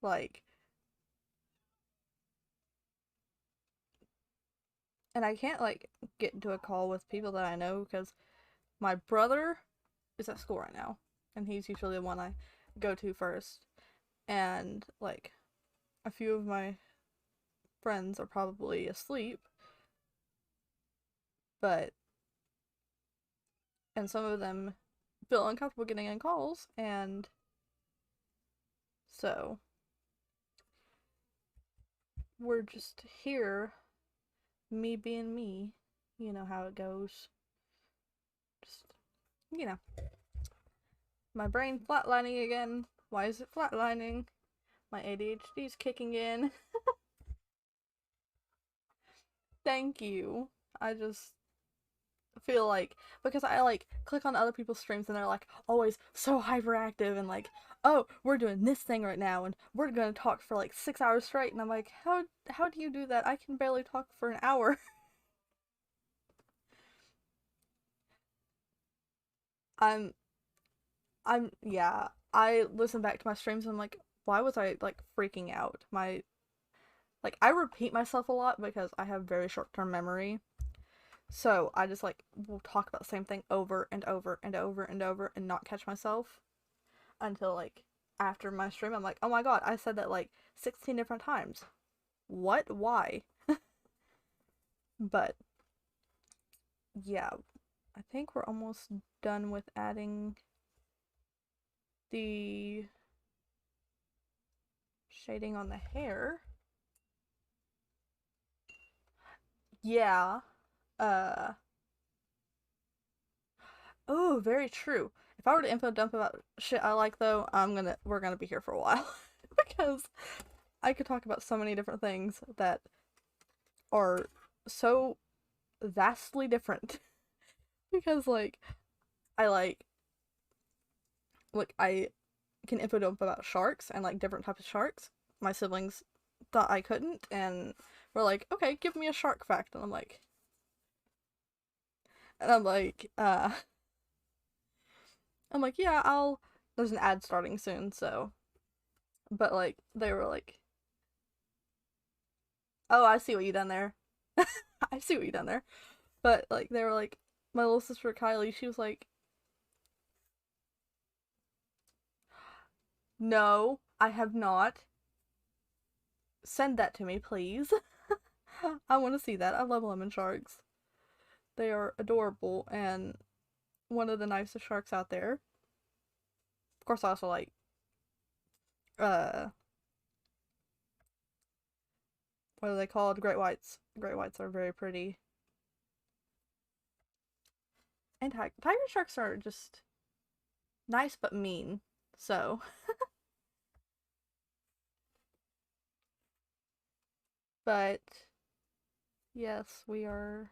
Speaker 1: Like, and I can't like get into a call with people that I know because my brother is at school right now, and he's usually the one I go to first. And like a few of my friends are probably asleep, but and some of them feel uncomfortable getting in calls, and so we're just here, me being me. You know how it goes. Just, you know, my brain flatlining again. Why is it flatlining? My ADHD's kicking in. Thank you. I just feel like because I like click on other people's streams and they're like always so hyperactive and like, oh, we're doing this thing right now and we're gonna talk for like 6 hours straight, and I'm like, how do you do that? I can barely talk for an hour. I'm yeah. I listen back to my streams and I'm like, why was I like freaking out? My like I repeat myself a lot because I have very short term memory. So I just like will talk about the same thing over and over and over and over and not catch myself until like after my stream I'm like, oh my god, I said that like 16 different times. What? Why? But yeah, I think we're almost done with adding the shading on the hair. Yeah. Uh oh, very true. If I were to info dump about shit I like though, we're gonna be here for a while. Because I could talk about so many different things that are so vastly different. Because like I I can info dump about sharks and like different types of sharks. My siblings thought I couldn't and were like, okay, give me a shark fact. And I'm like, yeah, I'll there's an ad starting soon, so but like they were like, oh, I see what you done there. I see what you done there. But like they were like my little sister Kylie, she was like, no, I have not. Send that to me, please. I want to see that. I love lemon sharks. They are adorable and one of the nicest sharks out there. Of course, I also like uh, what are they called? Great whites. Great whites are very pretty. And tiger sharks are just nice but mean. So, but yes, we are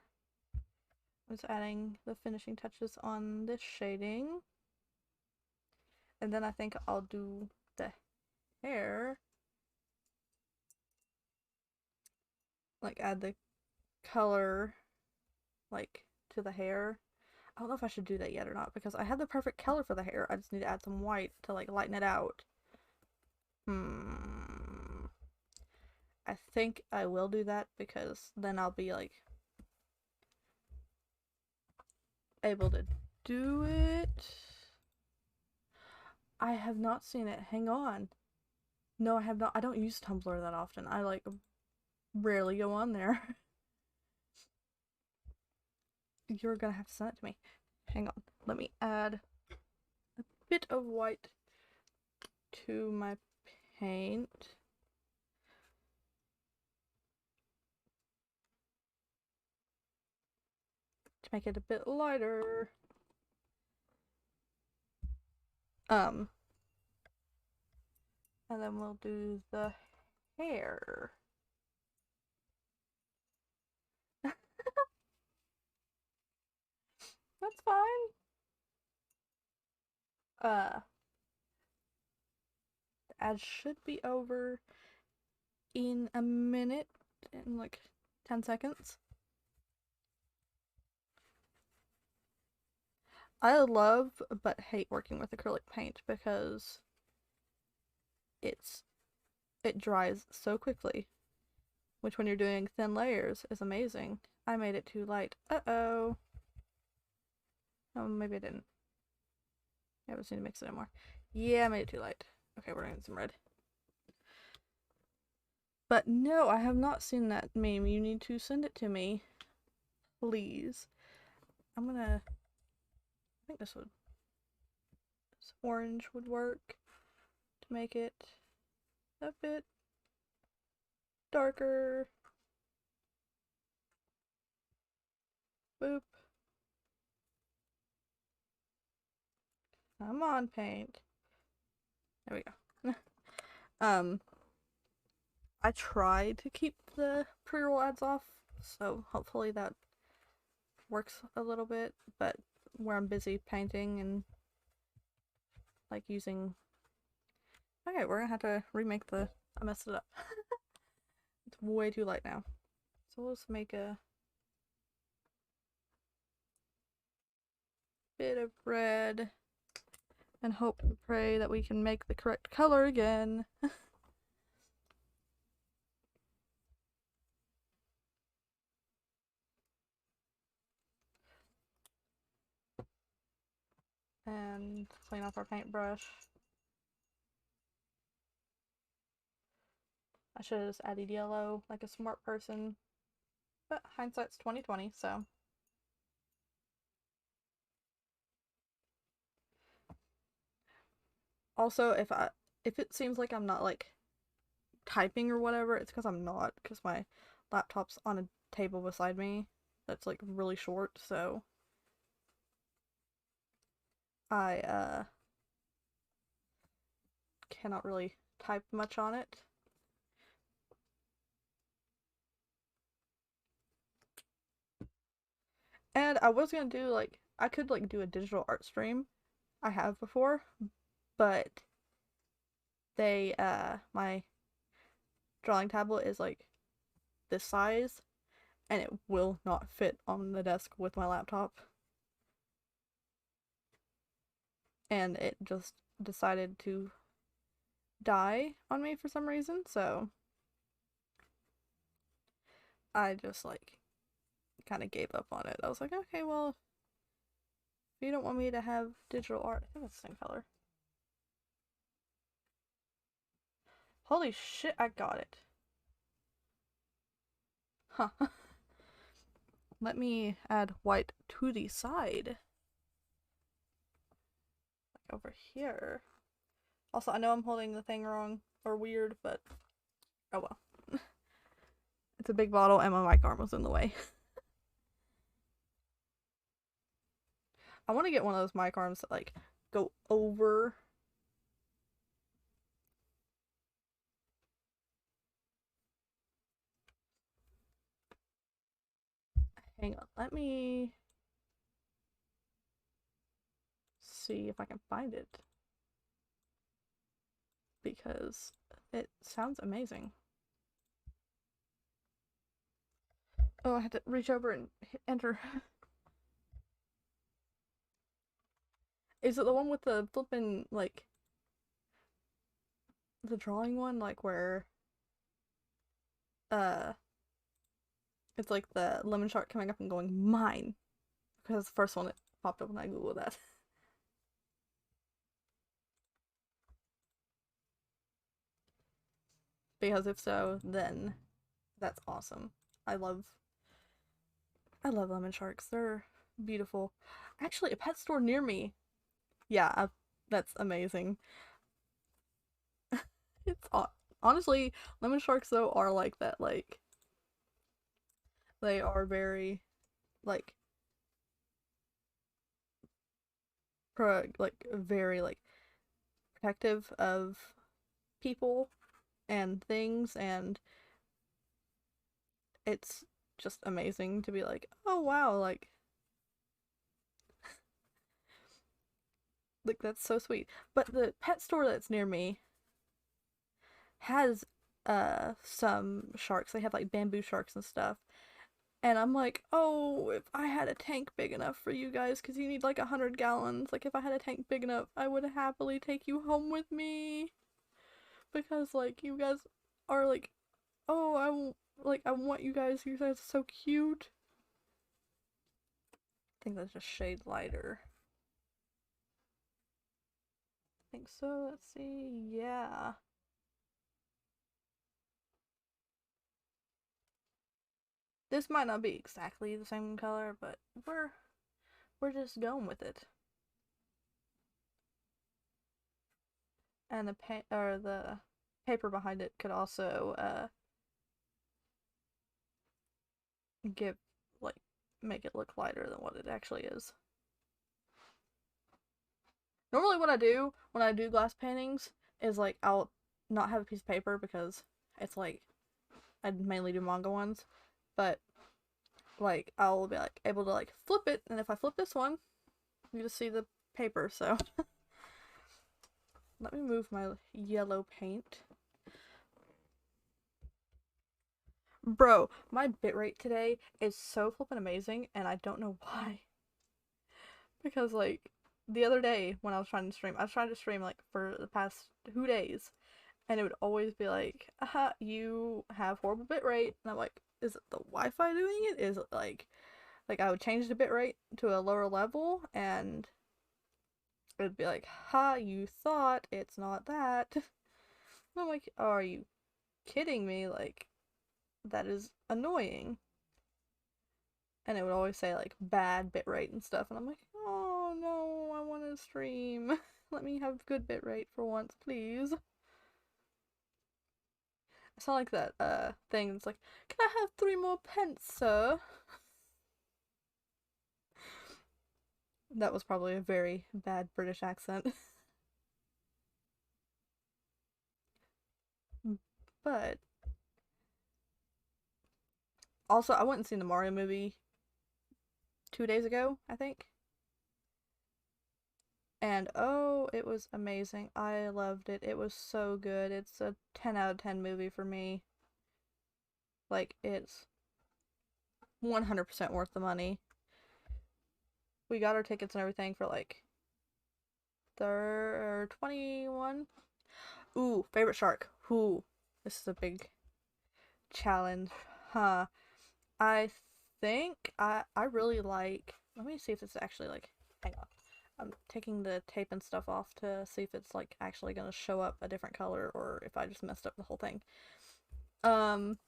Speaker 1: Just adding the finishing touches on this shading. And then I think I'll do the hair. Like add the color like to the hair. I don't know if I should do that yet or not because I have the perfect color for the hair. I just need to add some white to like lighten it out. I think I will do that because then I'll be like able to do it. I have not seen it. Hang on. No, I have not. I don't use Tumblr that often. I like rarely go on there. You're gonna have to send it to me. Hang on. Let me add a bit of white to my paint. To make it a bit lighter. And then we'll do the hair. That's fine. The ad should be over in a minute, in like 10 seconds. I love but hate working with acrylic paint because it dries so quickly, which when you're doing thin layers is amazing. I made it too light. Uh-oh. Oh, maybe I didn't. I just need to mix it in more. Yeah, I made it too light. Okay, we're gonna get some red. But no, I have not seen that meme. You need to send it to me. Please. I'm gonna... I think this orange would work to make it a bit darker. Boop. Come on, paint. There we go. I tried to keep the pre-roll ads off, so hopefully that works a little bit, but where I'm busy painting and like using... Okay, we're gonna have to remake the... I messed it up. It's way too light now. So let's make a bit of red and hope and pray that we can make the correct color again. And clean off our paintbrush. I should have just added yellow like a smart person, but hindsight's 20/20, so. Also, if it seems like I'm not like typing or whatever, it's because I'm not, because my laptop's on a table beside me that's like really short, so I cannot really type much on it. And I was gonna do like, I could like do a digital art stream. I have before, but my drawing tablet is like this size and it will not fit on the desk with my laptop. And it just decided to die on me for some reason, so I just like kind of gave up on it. I was like, okay, well, if you don't want me to have digital art, I think it's the same color. Holy shit, I got it. Huh. Let me add white to the side. Like over here. Also, I know I'm holding the thing wrong or weird, but oh well. It's a big bottle and my mic arm was in the way. I want to get one of those mic arms that like go over. Hang on, let me see if I can find it because it sounds amazing. Oh, I had to reach over and hit enter. Is it the one with the flippin' like the drawing one, like where uh it's like the lemon shark coming up and going mine? Because the first one that popped up when I googled that. Because if so, then that's awesome. I love I love lemon sharks. They're beautiful. Actually, a pet store near me. Yeah, that's amazing. It's honestly, lemon sharks though are like that. Like they are very like very like protective of people and things, and it's just amazing to be like, oh wow, like that's so sweet. But the pet store that's near me has some sharks. They have like bamboo sharks and stuff. And I'm like, oh, if I had a tank big enough for you guys, because you need like 100 gallons. Like, if I had a tank big enough, I would happily take you home with me. Because, like, you guys are like, oh, I want you guys. You guys are so cute. I think that's just shade lighter. I think so. Let's see. Yeah. This might not be exactly the same color, but we're just going with it. And the paper behind it could also give like make it look lighter than what it actually is. Normally what I do when I do glass paintings is like I'll not have a piece of paper because it's like I mainly do manga ones, but like I'll be like able to like flip it, and if I flip this one, you just see the paper. So let me move my yellow paint. Bro, my bitrate today is so flippin' amazing, and I don't know why. Because like the other day when I was trying to stream, I was trying to stream like for the past 2 days, and it would always be like, aha, you have horrible bitrate. And I'm like, is it the Wi-Fi doing it? Is it like I would change the bitrate to a lower level, and it would be like, ha, you thought it's not that. And I'm like, oh, are you kidding me? Like, that is annoying. And it would always say like bad bitrate and stuff, and I'm like, oh no, I want to stream. Let me have good bitrate for once, please. I sound like that thing that's like, can I have 3 more pence, sir? That was probably a very bad British accent. But also, I went and seen the Mario movie 2 days ago, I think. And oh, it was amazing. I loved it. It was so good. It's a 10 out of 10 movie for me. Like, it's 100% worth the money. We got our tickets and everything for like 21. Ooh, favorite shark. Ooh, this is a big challenge. Huh. I think I really like. Let me see if it's actually like. Hang on. I'm taking the tape and stuff off to see if it's like actually gonna show up a different color or if I just messed up the whole thing. Um.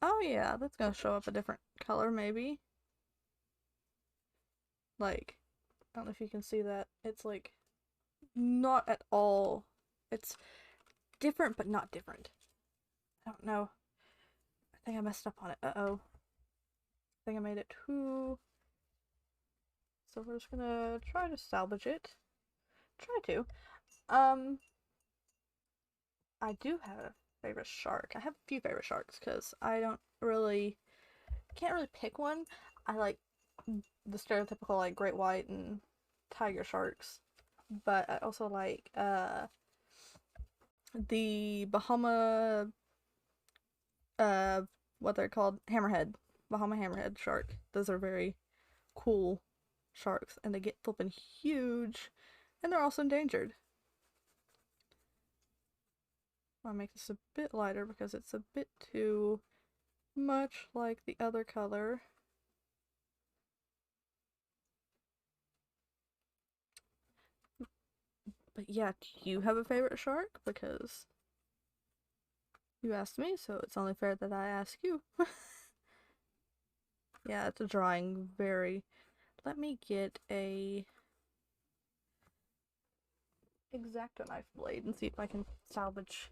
Speaker 1: Oh yeah, that's gonna show up a different color maybe. Like, I don't know if you can see that. It's like not at all. It's different but not different. I don't know. I think I messed up on it. Uh-oh. I think I made it too. So we're just gonna try to salvage it. Try to. Um, I do have a favorite shark. I have a few favorite sharks because I don't really, can't really pick one. I like the stereotypical like great white and tiger sharks, but I also like the Bahama uh what they're called, hammerhead, Bahama hammerhead shark. Those are very cool sharks, and they get flipping huge, and they're also endangered. I'll make this a bit lighter because it's a bit too much like the other color. But yeah, do you have a favorite shark? Because you asked me, so it's only fair that I ask you. Yeah, it's a drawing very. Let me get a X-Acto knife blade and see if I can salvage,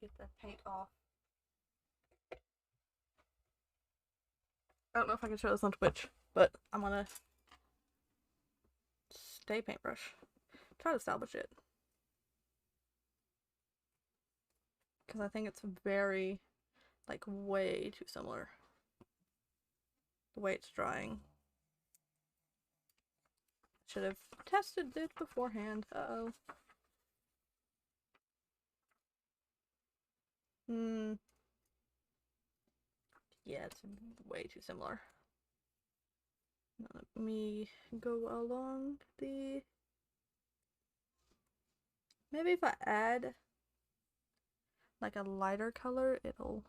Speaker 1: get the paint off. I don't know if I can show this on Twitch, but I'm gonna stay paintbrush. Try to salvage it. Because I think it's very, like, way too similar. The way it's drying. Should have tested it beforehand. Uh-oh. Yeah, it's way too similar. Now let me go along the... Maybe if I add like a lighter color, it'll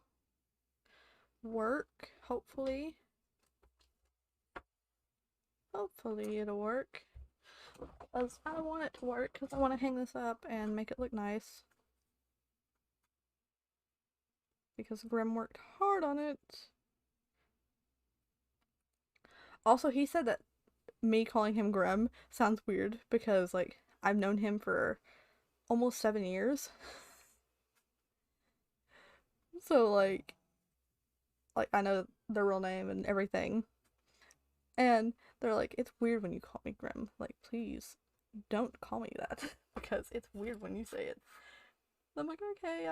Speaker 1: work, hopefully. Hopefully it'll work. As I want it to work, because I want to hang this up and make it look nice. Because Grim worked hard on it. Also, he said that me calling him Grim sounds weird because, like, I've known him for almost 7 years. So, like I know their real name and everything. And they're like, it's weird when you call me Grim. Like, please don't call me that because it's weird when you say it. I'm like, okay,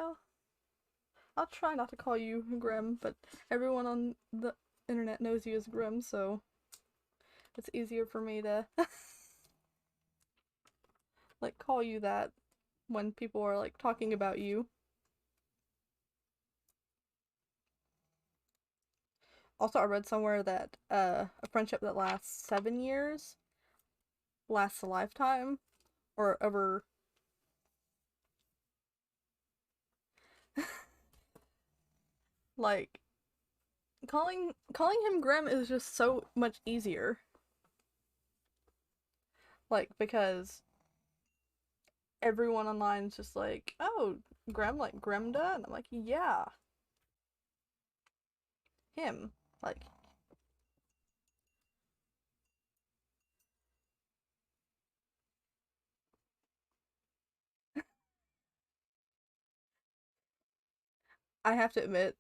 Speaker 1: I'll try not to call you Grim, but everyone on the internet knows you as Grim, so it's easier for me to like call you that when people are like talking about you. Also, I read somewhere that a friendship that lasts 7 years lasts a lifetime, or over. Like, calling him Grim is just so much easier. Like, because everyone online is just like, oh, Grim, like Grimda? And I'm like, yeah, him. Like, I have to admit,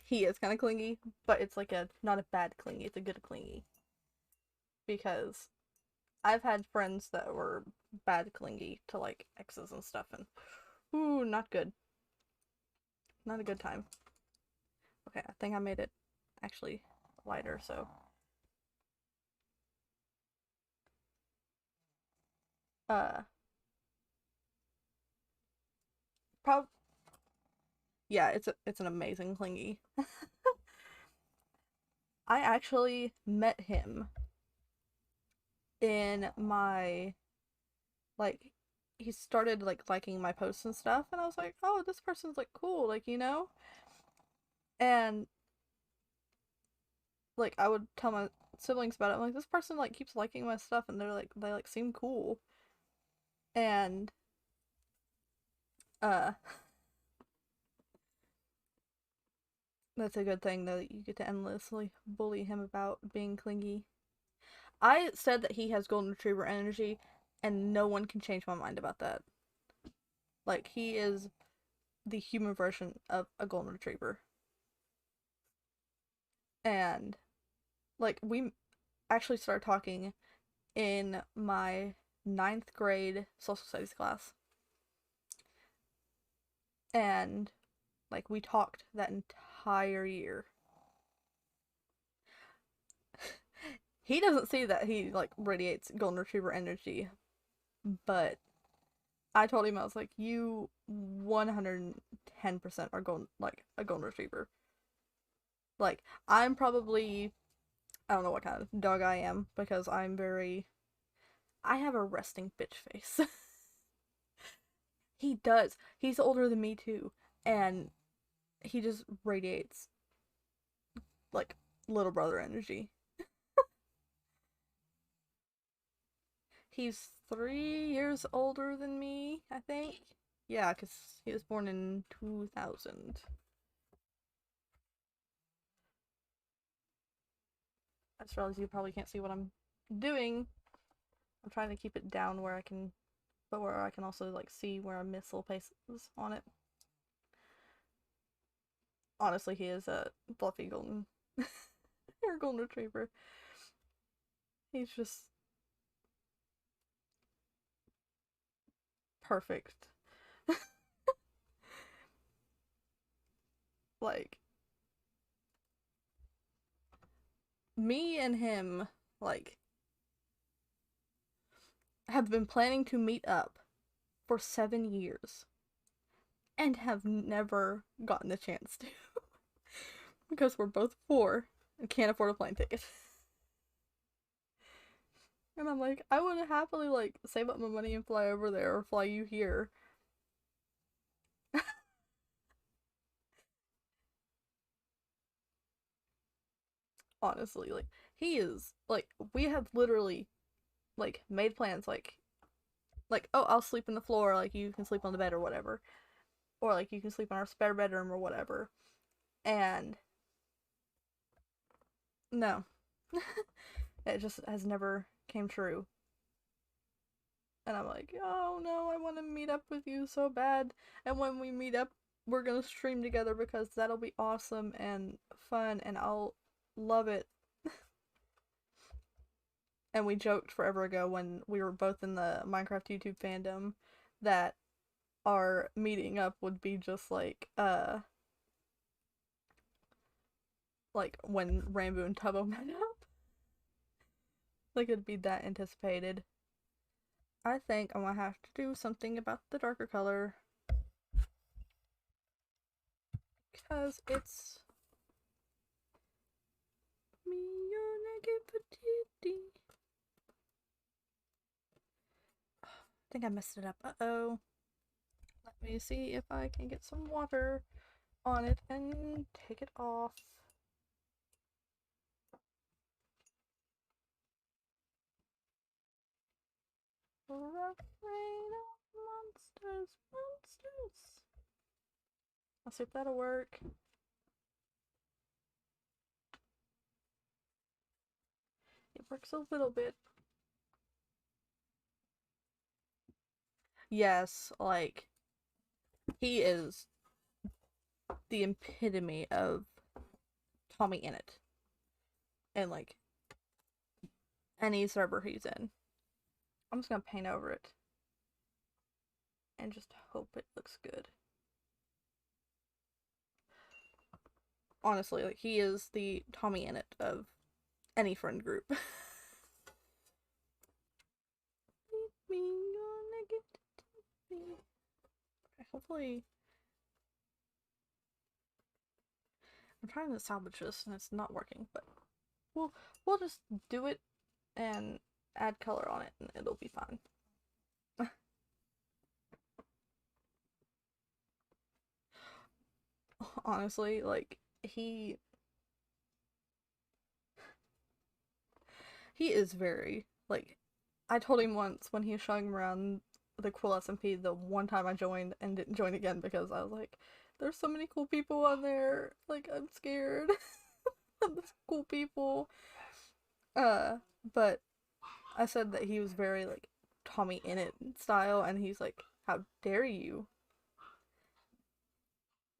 Speaker 1: he is kind of clingy, but it's like a, not a bad clingy, it's a good clingy. Because I've had friends that were bad clingy to like exes and stuff, and ooh, not good. Not a good time. Okay, I think I made it actually lighter, so. Uh, prob Yeah, it's an amazing clingy. I actually met him in my, like, he started like liking my posts and stuff, and I was like, oh, this person's like cool, like, you know? And like I would tell my siblings about it. I'm like, this person like keeps liking my stuff, and they like seem cool. And uh that's a good thing though, that you get to endlessly bully him about being clingy. I said that he has golden retriever energy, and no one can change my mind about that. Like, he is the human version of a golden retriever. And like we actually started talking in my ninth grade social studies class. And like we talked that entire year. he doesn't see that he like radiates golden retriever energy, but I told him I was like, you 110% are golden like a golden retriever. Like I'm probably I don't know what kind of dog I am because I have a resting bitch face. He does. He's older than me too, and he just radiates like little brother energy. He's 3 years older than me, I think. Yeah, because he was born in 2000. I just realized you probably can't see what I'm doing. I'm trying to keep it down where I can, but where I can also like see where I miss little places on it. Honestly, he is a fluffy golden or golden retriever. He's just perfect. Like me and him, like have been planning to meet up for 7 years and have never gotten the chance to because we're both poor and can't afford a plane ticket. And I'm like, I would happily like save up my money and fly over there or fly you here. Honestly, like he is like we have literally like made plans like oh I'll sleep in the floor like you can sleep on the bed or whatever or like you can sleep in our spare bedroom or whatever and no it just has never came true and I'm like oh no I want to meet up with you so bad and when we meet up we're gonna stream together because that'll be awesome and fun and I'll love it. And we joked forever ago when we were both in the Minecraft YouTube fandom that our meeting up would be just like when Rambo and Tubbo met up. Like it'd be that anticipated. I think I'm gonna have to do something about the darker color because it's me negativity. I think I messed it up. Uh-oh. Let me see if I can get some water on it and take it off. Refrain of monsters. I'll see if that'll work. It works a little bit. Yes, like, he is the epitome of Tommy Innit. And, like, any server he's in. I'm just gonna paint over it. And just hope it looks good. Honestly, like, he is the Tommy Innit of any friend group. Hopefully I'm trying to salvage this and it's not working, but we'll just do it and add color on it and it'll be fine. Honestly, like he is very like I told him once when he was showing around the cool SMP the one time I joined and didn't join again because I was like, there's so many cool people on there. Like I'm scared of the cool people. Uh, but I said that he was very like Tommy Innit style, and he's like, "How dare you?"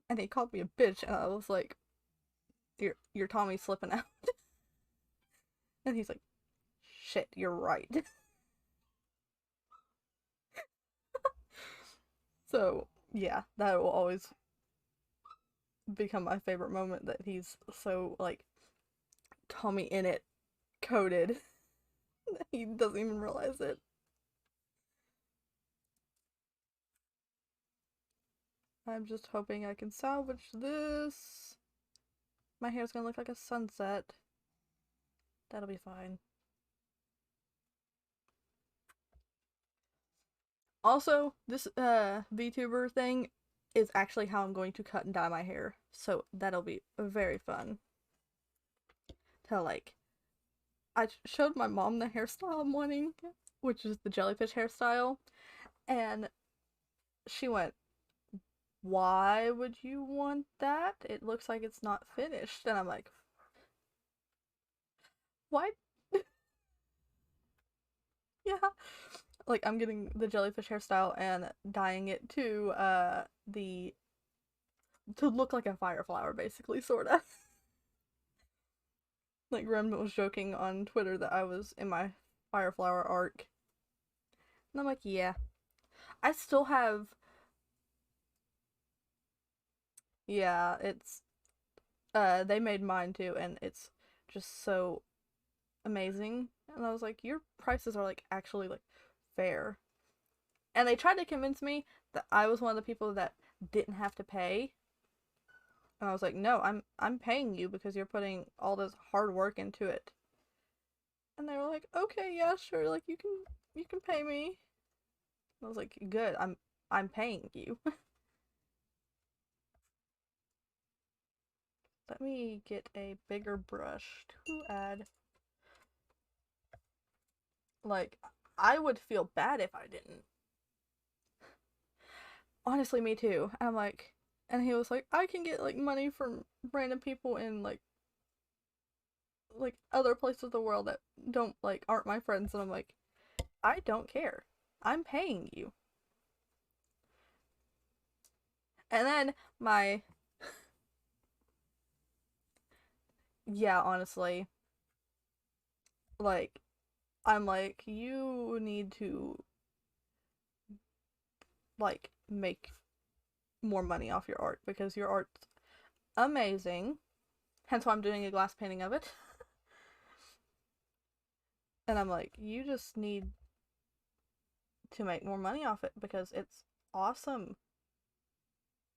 Speaker 1: And he called me a bitch, and I was like, "Your Tommy's slipping out." And he's like, "Shit, you're right." So yeah, that will always become my favorite moment that he's so like Tommy Innit coated. He doesn't even realize it. I'm just hoping I can salvage this. My hair's gonna look like a sunset. That'll be fine. Also, this VTuber thing is actually how I'm going to cut and dye my hair. So that'll be very fun. To like, I showed my mom the hairstyle I'm wanting, which is the jellyfish hairstyle, and she went, "Why would you want that? It looks like it's not finished." And I'm like, "What?" Yeah. Like I'm getting the jellyfish hairstyle and dyeing it the to look like a fire flower, basically, sorta. Like Grem was joking on Twitter that I was in my fire flower arc. And I'm like, yeah. I still have, yeah, it's they made mine too, and it's just so amazing. And I was like, your prices are like actually like fair. And they tried to convince me that I was one of the people that didn't have to pay. And I was like, no, I'm paying you because you're putting all this hard work into it. And they were like, okay, yeah, sure, like you can pay me. I was like, good, I'm paying you. Let me get a bigger brush to add. Like, I would feel bad if I didn't. Honestly, me too. I'm like, and he was like, I can get like money from random people in like other places of the world that don't like aren't my friends, and I'm like, I don't care. I'm paying you. And then my yeah, honestly, like I'm like, you need to like make more money off your art because your art's amazing. Hence why I'm doing a glass painting of it. And I'm like, you just need to make more money off it because it's awesome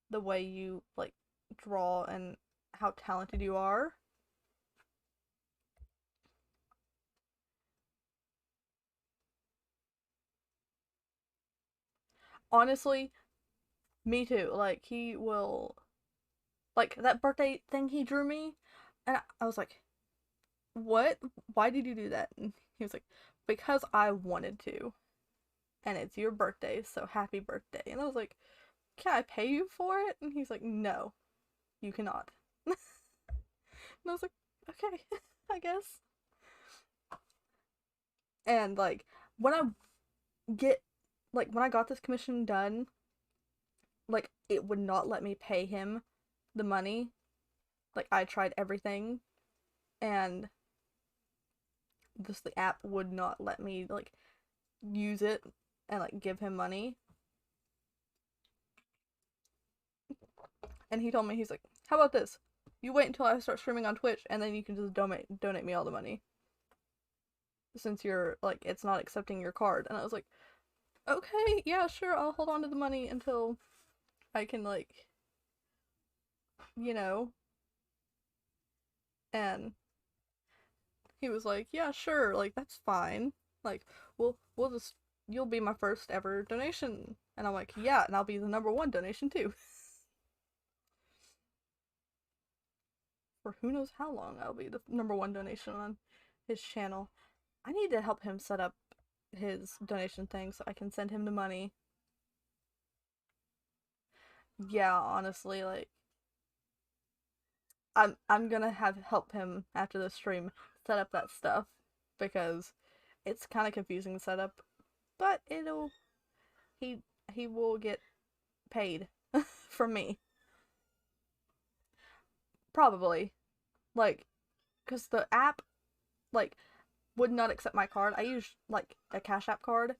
Speaker 1: the way you like draw and how talented you are. Honestly, me too. Like he will like that birthday thing he drew me, and I was like, "What? Why did you do that?" And he was like, "Because I wanted to, and it's your birthday, so happy birthday." And I was like, "Can I pay you for it?" And he's like, "No, you cannot." And I was like, "Okay, I guess." And like when I get when I got this commission done, like it would not let me pay him the money. Like I tried everything, and just the app would not let me like use it and like give him money. And he told me, he's like, "How about this? You wait until I start streaming on Twitch, and then you can just donate me all the money since you're like it's not accepting your card." And I was like, "Okay, yeah, sure. I'll hold on to the money until I can like you know." And he was like, "Yeah, sure. Like that's fine. Like we'll just you'll be my first ever donation." And I'm like, "Yeah, and I'll be the number one donation too." For who knows how long I'll be the number one donation on his channel. I need to help him set up his donation thing so I can send him the money. Yeah, honestly, like I'm gonna have help him after the stream set up that stuff because it's kind of confusing to set up, but he he will get paid from me probably like because the app like would not accept my card. I used like a Cash App card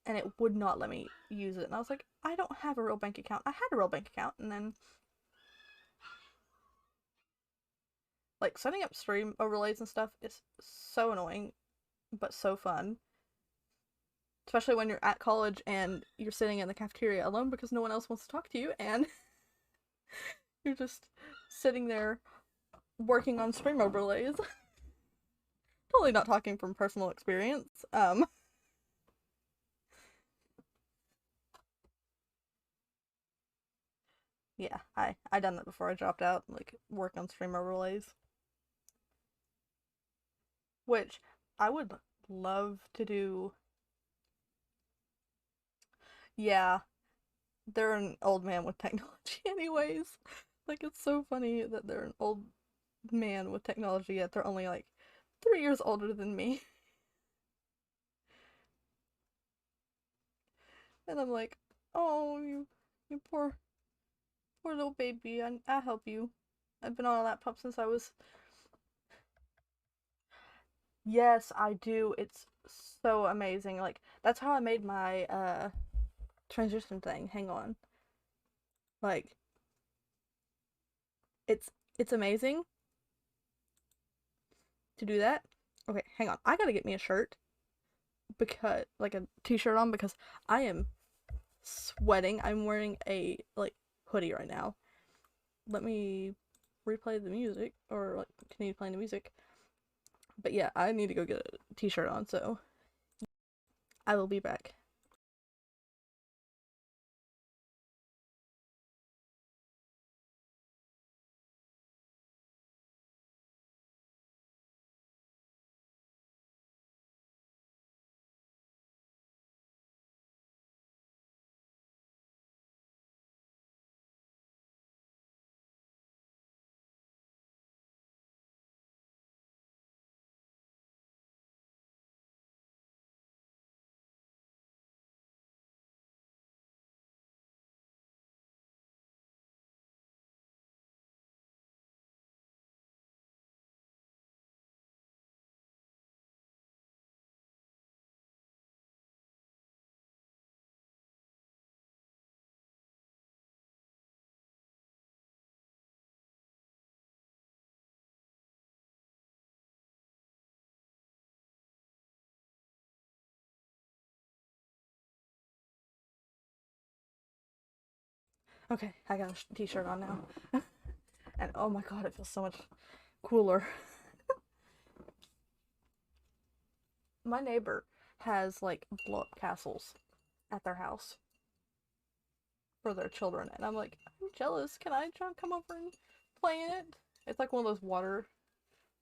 Speaker 1: and it would not let me use it. And I was like, I don't have a real bank account. I had a real bank account, and then Like setting up stream overlays and stuff is so annoying, but so fun. Especially when you're at college and you're sitting in the cafeteria alone because no one else wants to talk to you and you're just sitting there working on stream overlays. Totally not talking from personal experience. Yeah, I done that before I dropped out, like work on stream overlays, which I would love to do. Yeah, they're an old man with technology anyways. Like it's so funny that they're an old man with technology yet they're only like 3 years older than me. And I'm like, oh, you poor little baby. I'll help you. I've been on a laptop since I was. Yes, I do. It's so amazing. Like that's how I made my transition thing. Hang on. Like it's it's amazing to do that. Okay, hang on. I gotta get me a shirt because like a t-shirt on because I am sweating. I'm wearing a like hoodie right now. Let me replay the music or like continue playing the music. But yeah, I need to go get a t-shirt on, so I will be back. Okay, I got a t-shirt on now. And oh my god, it feels so much cooler. My neighbor has like blow up castles at their house for their children, and I'm like, I'm jealous. Can I try to come over and play in it? It's like one of those water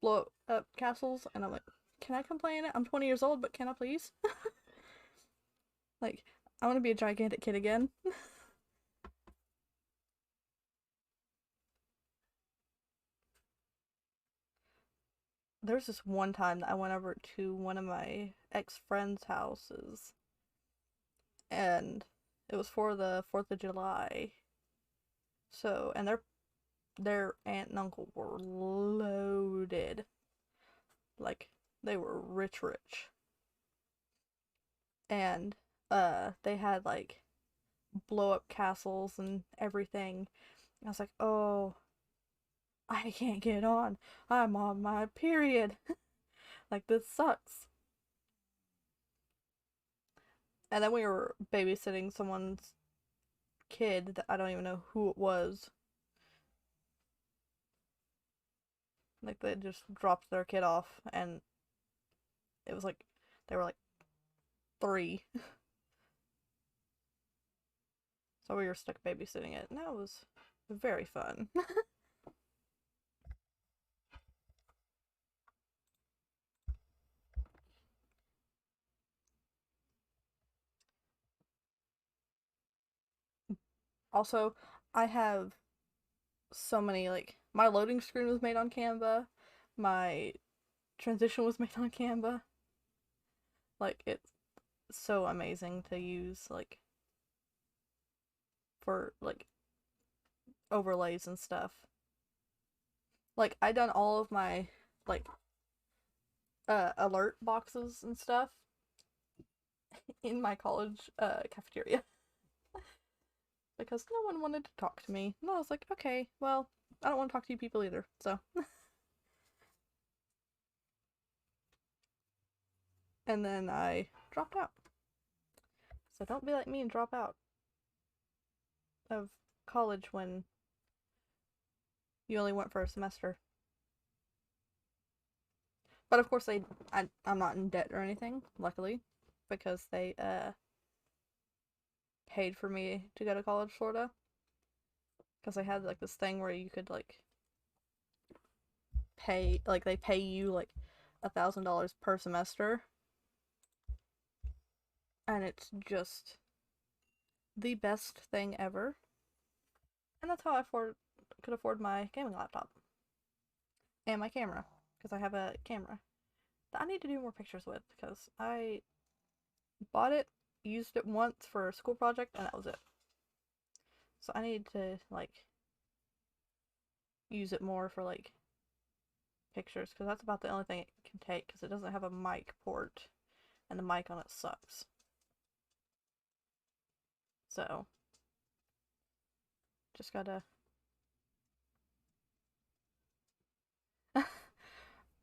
Speaker 1: blow up castles, and I'm like, can I come play in it? I'm 20 years old, but can I please? Like, I want to be a gigantic kid again. There's this one time that I went over to one of my ex friends' houses, and it was for the 4th of July. So, and their aunt and uncle were loaded. Like, they were rich, rich. And, they had, like, blow up castles and everything. I was like, oh, I can't get on. I'm on my period. Like, this sucks. And then we were babysitting someone's kid that I don't even know who it was. Like, they just dropped their kid off, and it was like, they were like 3. So we were stuck babysitting it, and that was very fun. Also, I have so many, like, my loading screen was made on Canva, my transition was made on Canva. Like, it's so amazing to use, like, for, like, overlays and stuff. Like, I done all of my, like, alert boxes and stuff in my college, cafeteria. Because no one wanted to talk to me. And I was like, okay, well, I don't want to talk to you people either, so. and then I dropped out. So don't be like me and drop out of college when you only went for a semester. But of course, I'm not in debt or anything, luckily, because they paid for me to go to college, Florida. Because they had like this thing where you could like pay, like they pay you like $1,000 per semester, and it's just the best thing ever. And that's how I could afford my gaming laptop and my camera, because I have a camera that I need to do more pictures with, because I bought it, used it once for a school project, and that was it. So I need to like use it more for like pictures, because that's about the only thing it can take, because it doesn't have a mic port, and the mic on it sucks. So just gotta.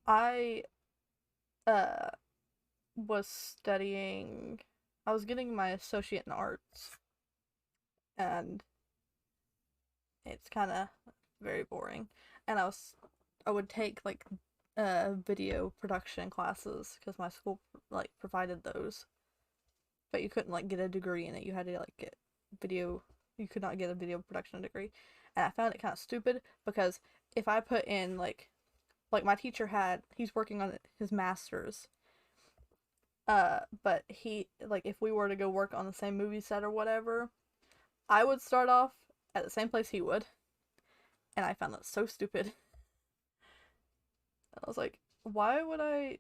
Speaker 1: I uh was studying. I was getting my associate in arts, and it's kind of very boring. And I would take like video production classes because my school like provided those, but you couldn't like get a degree in it. You had to like get video. You could not get a video production degree, and I found it kind of stupid because if I put in like my teacher he's working on his master's. But he like if we were to go work on the same movie set or whatever, I would start off at the same place he would, and I found that so stupid. I was like, why would I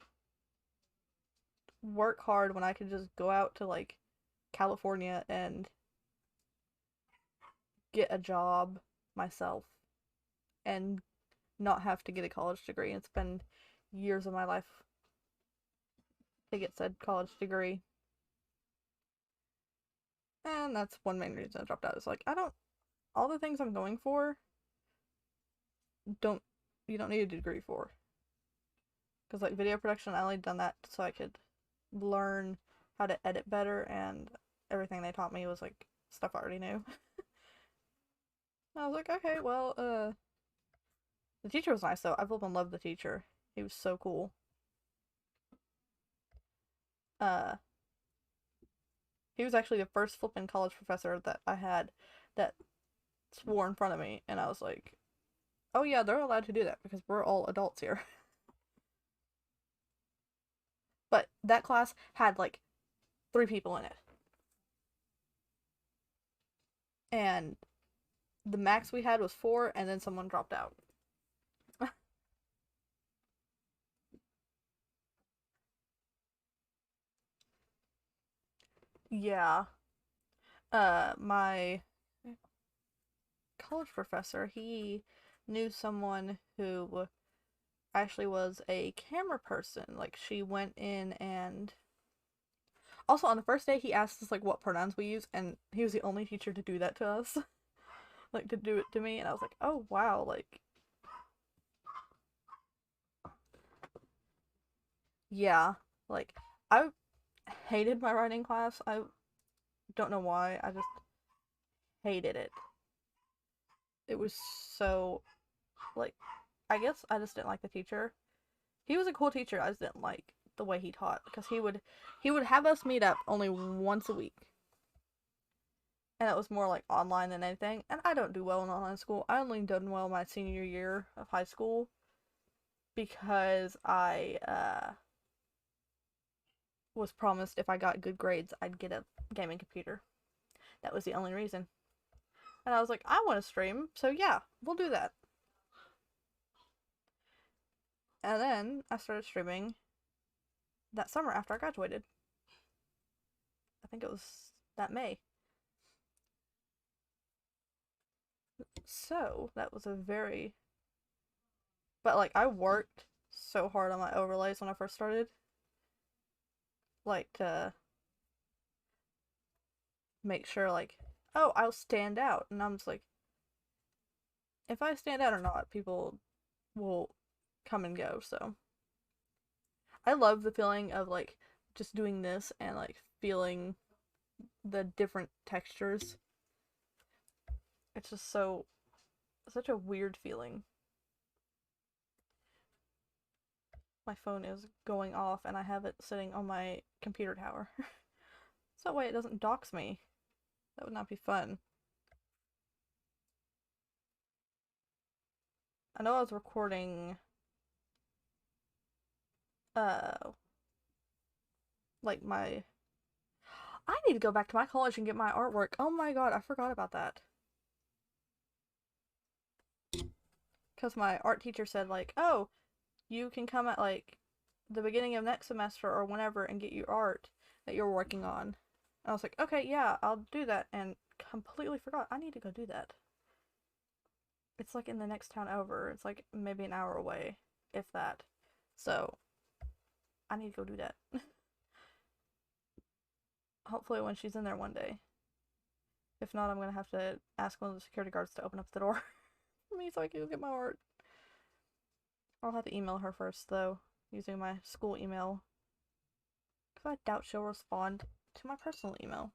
Speaker 1: work hard when I could just go out to like California and get a job myself and not have to get a college degree and spend years of my life to get said college degree. And that's one main reason I dropped out. Is like I don't all the things I'm going for don't you don't need a degree for. Because like video production, I only done that so I could learn how to edit better, and everything they taught me was like stuff I already knew. I was like, okay, well, the teacher was nice though. I've loved the teacher. He was so cool. Uh, he was actually the first flipping college professor that I had that swore in front of me, and I was like, oh yeah, they're allowed to do that because we're all adults here. But that class had like 3 people in it, and the max we had was 4, and then someone dropped out. Yeah. My college professor, he knew someone who actually was a camera person. Like she went in and also on the first day he asked us like what pronouns we use, and he was the only teacher to do that to us. Like to do it to me, and I was like, "Oh, wow." Like yeah. Like I hated my writing class. I don't know why. I just hated it. It was so like I guess I just didn't like the teacher. He was a cool teacher. I just didn't like the way he taught because he would have us meet up only once a week, and it was more like online than anything. And I don't do well in online school. I only done well my senior year of high school because I was promised if I got good grades, I'd get a gaming computer. That was the only reason. And I was like, I want to stream, so yeah, we'll do that. And then I started streaming that summer after I graduated. I think it was that May. So that was a very, but like I worked so hard on my overlays when I first started, like to make sure like, oh, I'll stand out. And I'm just like, if I stand out or not, people will come and go. So I love the feeling of like just doing this and like feeling the different textures. It's just such a weird feeling. My phone is going off and I have it sitting on my computer tower. So that way it doesn't dox me. That would not be fun. I know I was recording uh like my I need to go back to my college and get my artwork. Oh my god, I forgot about that. Because my art teacher said like, oh, you can come at like the beginning of next semester or whenever and get your art that you're working on. And I was like, okay, yeah, I'll do that, and completely forgot. I need to go do that. It's like in the next town over. It's like maybe an hour away, if that. So I need to go do that. Hopefully when she's in there one day. If not, I'm gonna have to ask one of the security guards to open up the door for me so I can go get my art. I'll have to email her first though, using my school email. Because I doubt she'll respond to my personal email.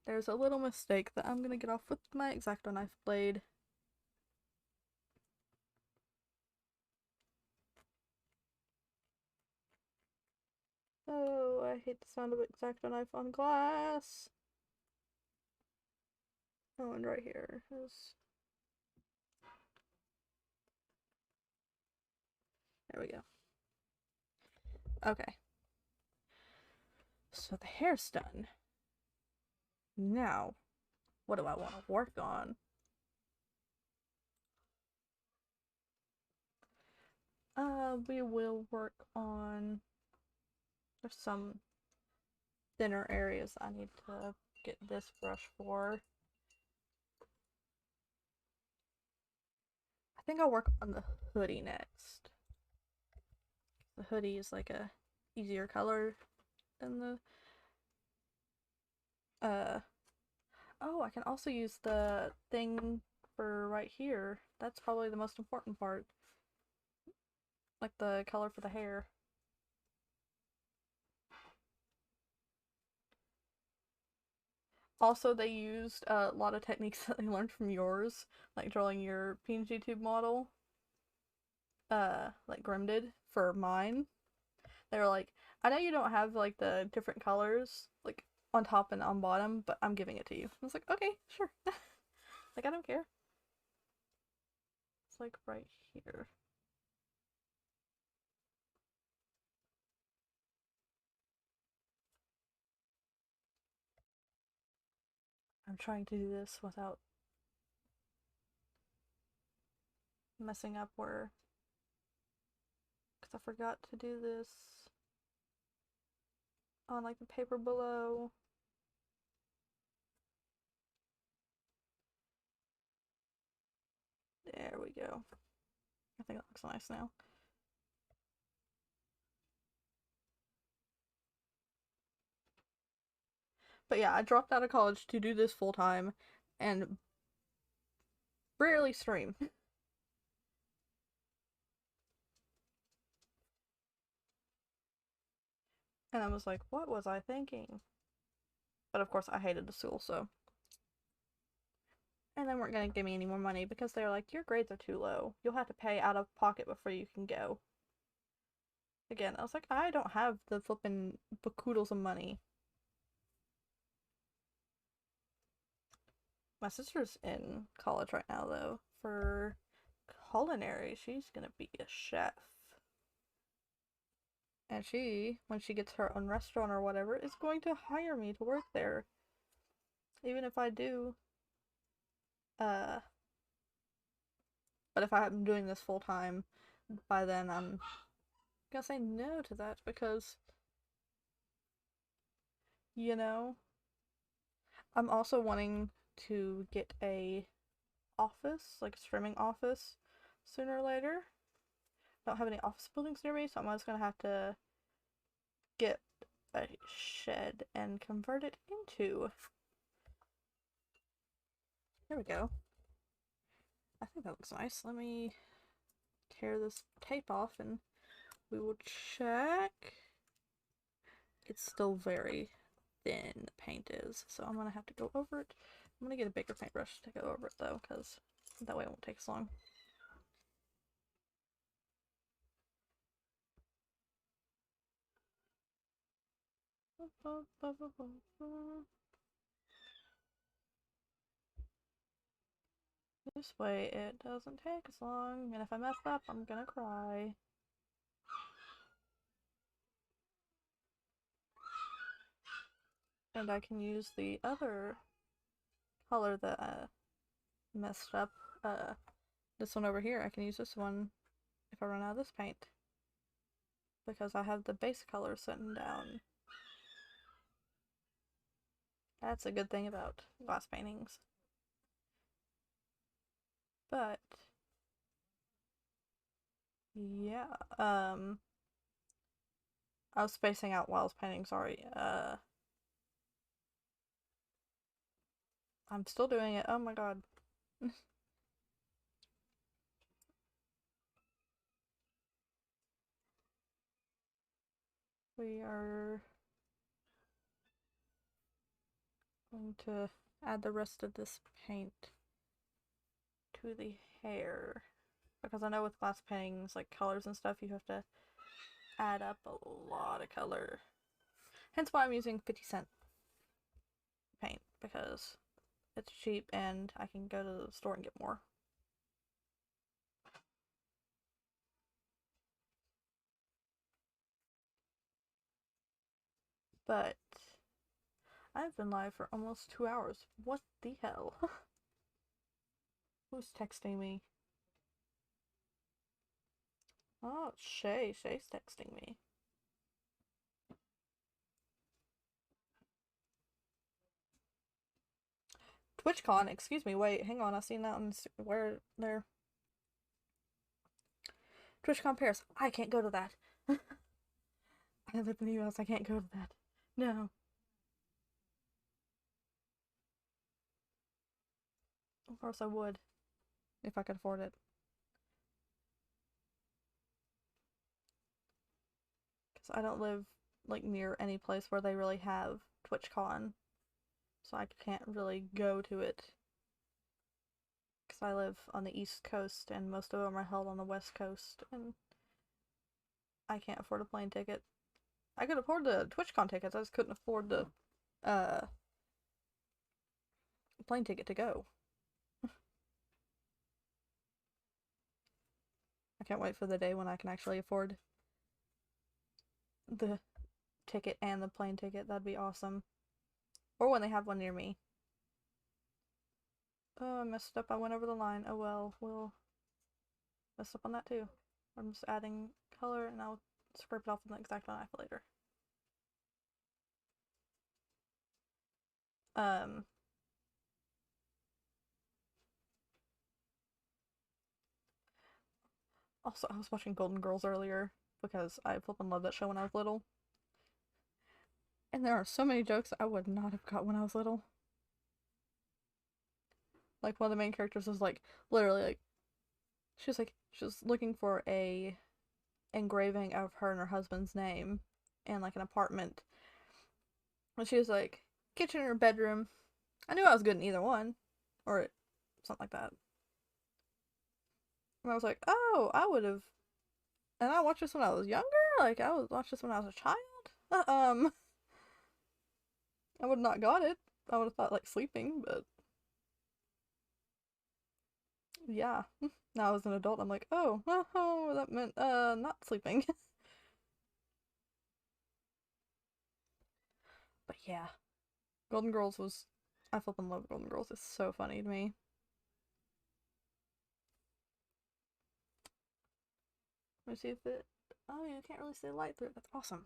Speaker 1: There's a little mistake that I'm gonna get off with my X-Acto knife blade. Oh, I hate the sound of X-Acto knife on glass. Oh, and right here is... There we go. Okay. So the hair's done. Now, what do I want to work on? We will work on... There's some thinner areas I need to get this brush for. I think I'll work on the hoodie next. The hoodie is like a easier color than the oh, I can also use the thing for right here. That's probably the most important part. Like the color for the hair. Also, they used a lot of techniques that they learned from yours, like drawing your PNG tube model, like Grim did for mine. They were like, I know you don't have like the different colors, like on top and on bottom, but I'm giving it to you. I was like, okay, sure. Like, I don't care. It's like right here. I'm trying to do this without messing up where, because I forgot to do this on like the paper below. There we go. I think it looks nice now. But yeah, I dropped out of college to do this full time and rarely stream. And I was like, what was I thinking? But of course, I hated the school, so. And they weren't going to give me any more money because they were like, your grades are too low. You'll have to pay out of pocket before you can go. Again, I was like, I don't have the flippin' bakoodles of money. My sister's in college right now, though, for culinary. She's gonna be a chef. And she, when she gets her own restaurant or whatever, is going to hire me to work there. Even if I do. Uh, but if I'm doing this full time, by then I'm gonna say no to that because, you know, I'm also wanting to get a office, like a streaming office, sooner or later. I don't have any office buildings near me, so I'm just gonna have to get a shed and convert it into. There we go. I think that looks nice. Let me tear this tape off and we will check. it's still very thin, the paint is. So I'm gonna have to go over it. I'm gonna get a bigger paintbrush to go over it though, because that way it won't take as long. This way it doesn't take as long, and if I mess up, I'm gonna cry. And I can use the other color that I messed up. This one over here, I can use this one if I run out of this paint. Because I have the base color sitting down. That's a good thing about glass paintings. But yeah, I was spacing out while I was painting, sorry. I'm still doing it. Oh my god. We are going to add the rest of this paint to the hair. Because I know with glass paintings, like colors and stuff, you have to add up a lot of color. Hence why I'm using 50-cent paint, because it's cheap and I can go to the store and get more. But I've been live for almost 2 hours. What the hell? Who's texting me? Oh, Shay. Shay's texting me. TwitchCon, excuse me, wait, hang on, I've seen that on where there. TwitchCon Paris. I can't go to that. I live in the US, I can't go to that. No. Of course I would. If I could afford it. Because I don't live, like, near any place where they really have TwitchCon. So I can't really go to it. Because I live on the East Coast, and most of them are held on the West Coast, and I can't afford a plane ticket. I could afford the TwitchCon tickets, I just couldn't afford the plane ticket to go. I can't wait for the day when I can actually afford the ticket and the plane ticket. That'd be awesome. Or when they have one near me. Oh, I messed up. I went over the line. Oh well, we'll mess up on that too. I'm just adding color and I'll scrape it off with an X-Acto knife later. Also, I was watching Golden Girls earlier because I flippin' loved that show when I was little. And there are so many jokes I would not have got when I was little. Like, one of the main characters was like, literally, like, she was looking for a engraving of her and her husband's name in, like, an apartment. And she was like, kitchen or bedroom. I knew I was good in either one. Or something like that. And I was like, oh, I would have. And I watched this when I was younger? Like, I watched this when I was a child? I would have not got it. I would have thought, like, sleeping, but. Yeah. Now as an adult, I'm like, oh, that meant, not sleeping. But yeah. Golden Girls was. I flippin' love Golden Girls. It's so funny to me. Let me see if it. Oh, you can't really see the light through it. That's awesome.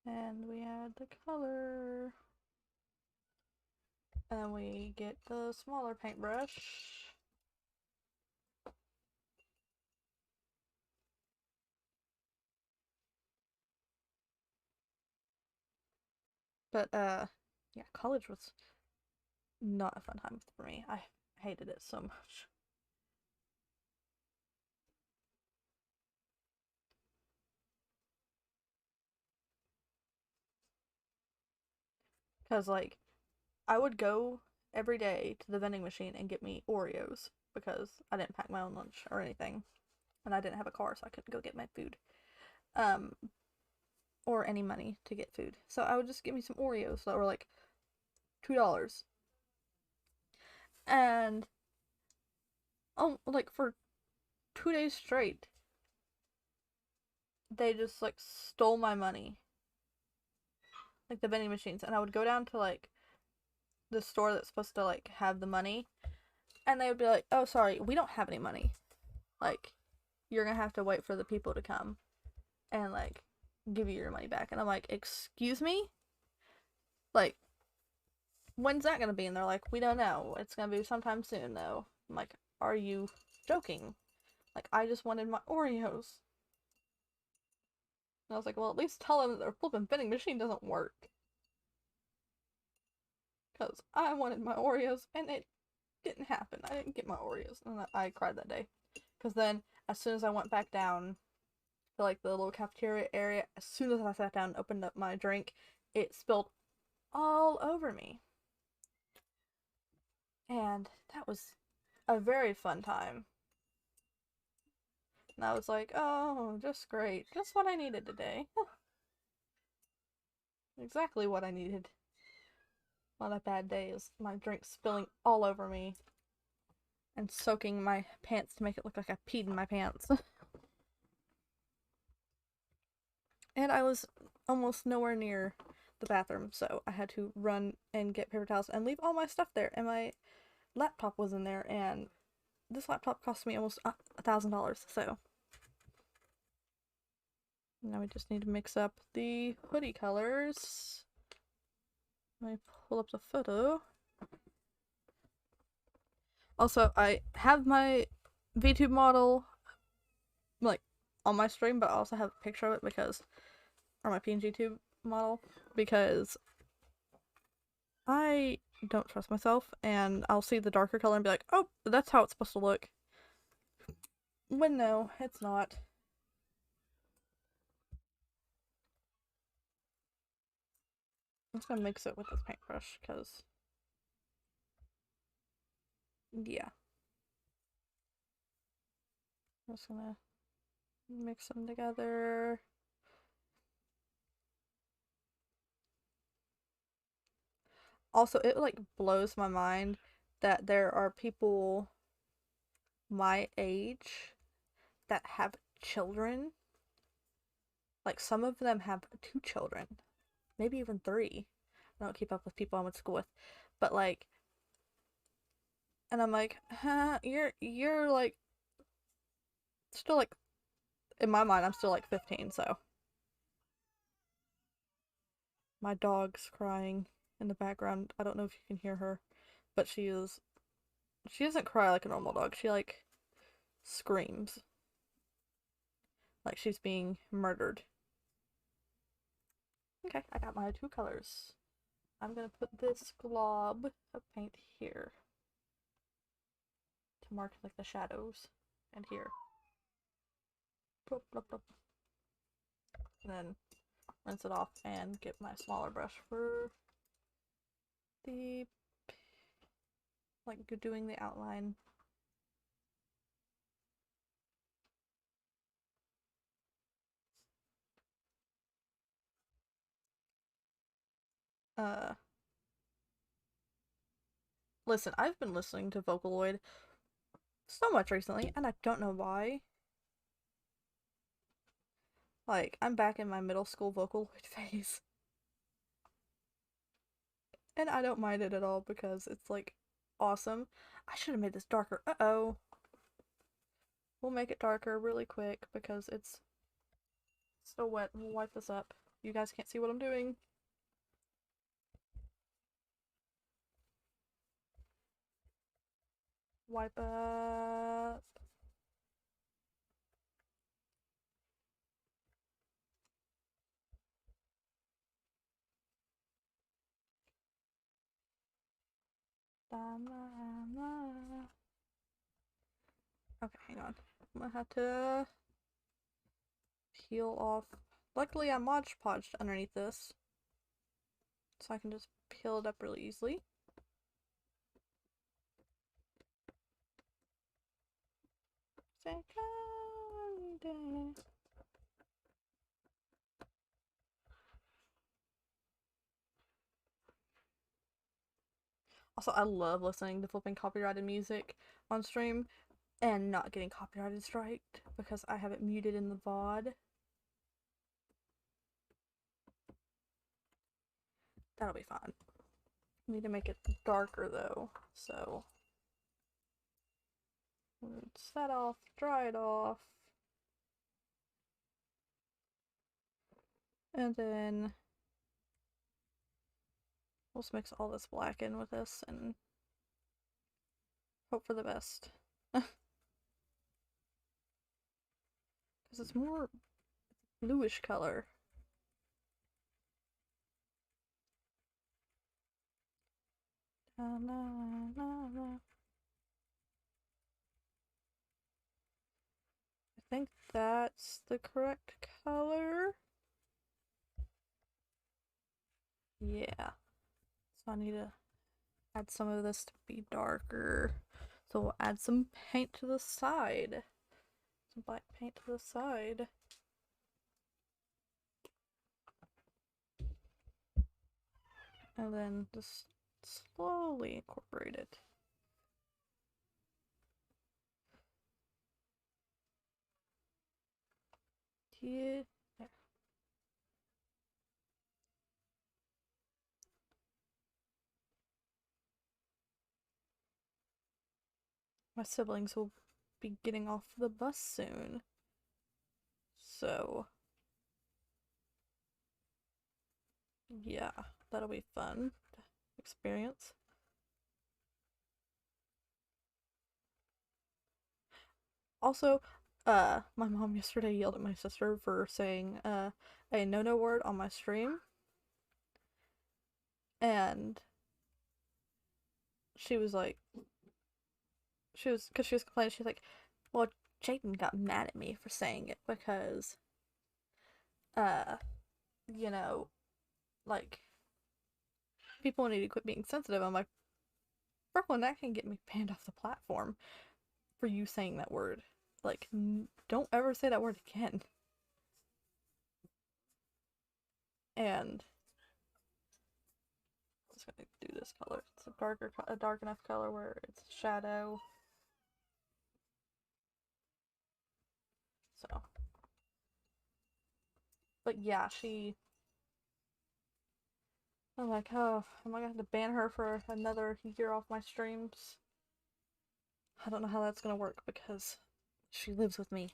Speaker 1: And we add the color. And we get the smaller paintbrush. But, yeah, college was not a fun time for me. I hated it so much. Because, like, I would go every day to the vending machine and get me Oreos because I didn't pack my own lunch or anything. And I didn't have a car, so I couldn't go get my food. Um, or any money to get food. So I would just get me some Oreos that were like $2. And like for 2 days straight, they just like stole my money. Like the vending machines. And I would go down to like the store that's supposed to like have the money, and they would be like, "Oh, sorry, we don't have any money. Like, you're gonna have to wait for the people to come and like give you your money back." And I'm like, "Excuse me? Like, when's that gonna be?" And they're like, "We don't know. It's gonna be sometime soon, though." I'm like, "Are you joking? Like, I just wanted my Oreos." And I was like, "Well, at least tell them that their flipping vending machine doesn't work." Because I wanted my Oreos, and it didn't happen. I didn't get my Oreos, and I cried that day. Because then, as soon as I went back down to like the little cafeteria area, as soon as I sat down and opened up my drink, it spilled all over me. And that was a very fun time. And I was like, oh, just great. Just what I needed today. Exactly what I needed on a bad day is my drink spilling all over me and soaking my pants to make it look like I peed in my pants. And I was almost nowhere near the bathroom, so I had to run and get paper towels and leave all my stuff there. And my laptop was in there, and this laptop cost me almost $1,000. So now we just need to mix up the hoodie colors. Let me pull up the photo. Also, I have my VTube model like on my stream, but I also have a picture of it because, or my PNG tube model, because I don't trust myself, and I'll see the darker color and be like, oh, that's how it's supposed to look. When no, it's not. I'm just gonna mix it with this paintbrush, because, yeah. I'm just gonna mix them together. Also, it like blows my mind that there are people my age that have children. Like, some of them have 2 children, maybe even 3. I don't keep up with people I went to school with, but like, and I'm like, huh, you're like still like, in my mind, I'm still like 15. So my dog's crying in the background. I don't know if you can hear her, but she doesn't cry like a normal dog. She like screams like she's being murdered. Okay, I got my 2 colors. I'm gonna put this glob of paint here to mark like the shadows, and here. Blop, blop, blop. And then rinse it off and get my smaller brush for the like doing the outline. Uh Listen, I've been listening to Vocaloid so much recently, and I don't know why. Like, I'm back in my middle school Vocaloid phase. And I don't mind it at all because it's like awesome. I should have made this darker. Uh-oh. We'll make it darker really quick because it's still wet. We'll wipe this up. You guys can't see what I'm doing. Wipe up. Okay, hang on. I'm gonna have to peel off. Luckily, I Mod Podged underneath this, so I can just peel it up really easily. Also, I love listening to flipping copyrighted music on stream and not getting copyrighted striked because I have it muted in the VOD. That'll be fine. Need to make it darker though, so rinse that off, dry it off, and then we'll just mix all this black in with this and hope for the best. Because it's more bluish color. Na, na, na, na. I think that's the correct color. Yeah. So I need to add some of this to be darker. So we'll add some paint to the side. Some black paint to the side. And then just slowly incorporate it. Yeah. There. My siblings will be getting off the bus soon. So, yeah, that'll be fun to experience. Also, my mom yesterday yelled at my sister for saying a no word on my stream, and she was like, because she was complaining, she's like, well, Jaden got mad at me for saying it because, uh, you know, like, people need to quit being sensitive. I'm like, Brooklyn, that can get me banned off the platform for you saying that word. Like, don't ever say that word again. And I'm just gonna do this color. It's a dark enough color where it's shadow. So, but yeah, I'm like, oh, am I gonna have to ban her for another year off my streams? I don't know how that's gonna work because she lives with me.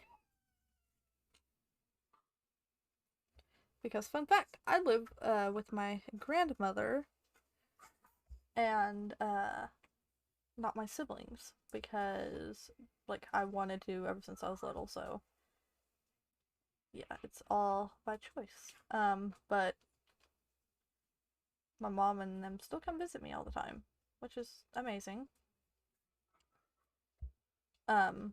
Speaker 1: Because, fun fact, I live with my grandmother and not my siblings because, like, I wanted to ever since I was little, so yeah, it's all by choice. But my mom and them still come visit me all the time, which is amazing. Um,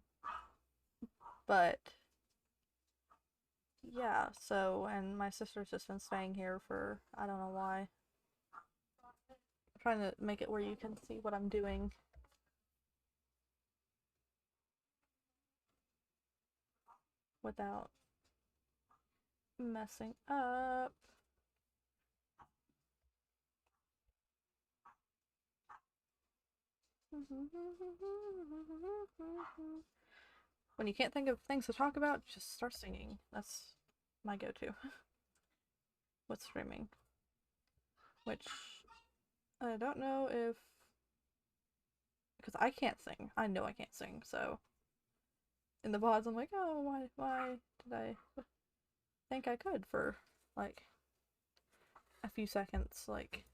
Speaker 1: but yeah, so, and my sister's just been staying here for, I don't know why. I'm trying to make it where you can see what I'm doing without messing up. When you can't think of things to talk about, just start singing. That's my go-to with streaming. Which I don't know if, because I can't sing. I know I can't sing, so in the VODs I'm like, oh, why did I think I could for like a few seconds, like.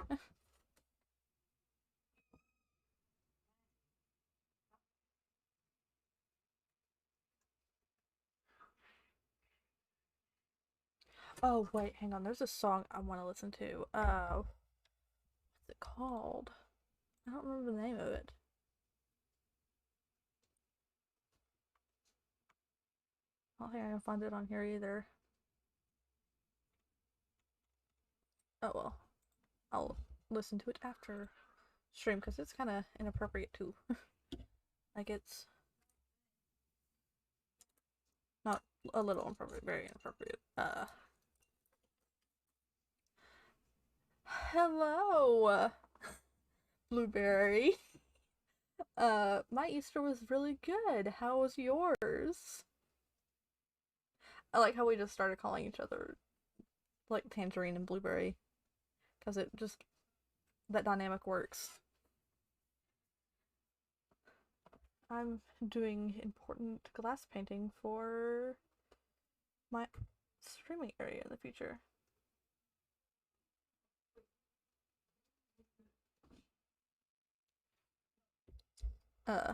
Speaker 1: Oh wait, hang on. There's a song I want to listen to. What's it called? I don't remember the name of it. I don't think I can find it on here either. Oh well. I'll listen to it after stream because it's kind of inappropriate too. Like it's not a little inappropriate, very inappropriate. Hello, Blueberry. My Easter was really good. How was yours? I like how we just started calling each other like Tangerine and Blueberry because it just that dynamic works. I'm doing important glass painting for my streaming area in the future. Uh,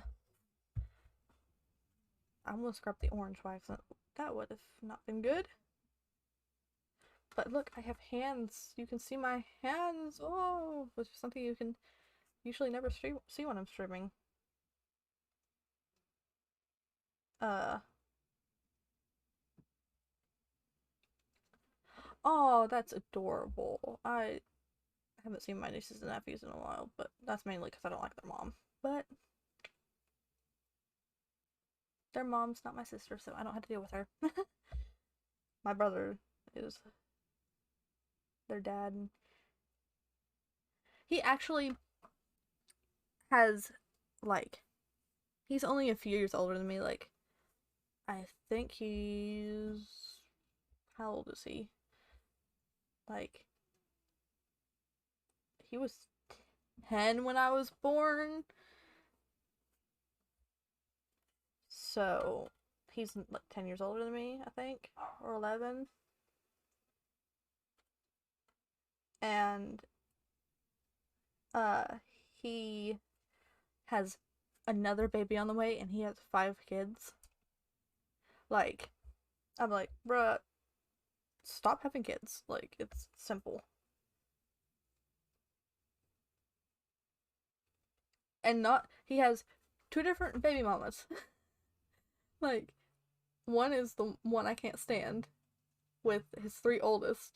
Speaker 1: I almost grabbed the orange wax. That would have not been good. But look, I have hands. You can see my hands. Oh, which is something you can usually never see when I'm streaming. Uh. Oh, that's adorable. I haven't seen my nieces and nephews in a while, but that's mainly because I don't like their mom. But their mom's not my sister, so I don't have to deal with her. My brother is their dad. He actually has, like, he's only a few years older than me. Like, I think he's. How old is he? Like, he was 10 when I was born. So, he's like 10 years older than me, I think, or 11. And, uh, he has another baby on the way and he has 5 kids. Like, I'm like, bruh, stop having kids. Like, it's simple. And not, he has 2 different baby mamas. Like, one is the one I can't stand with his 3 oldest,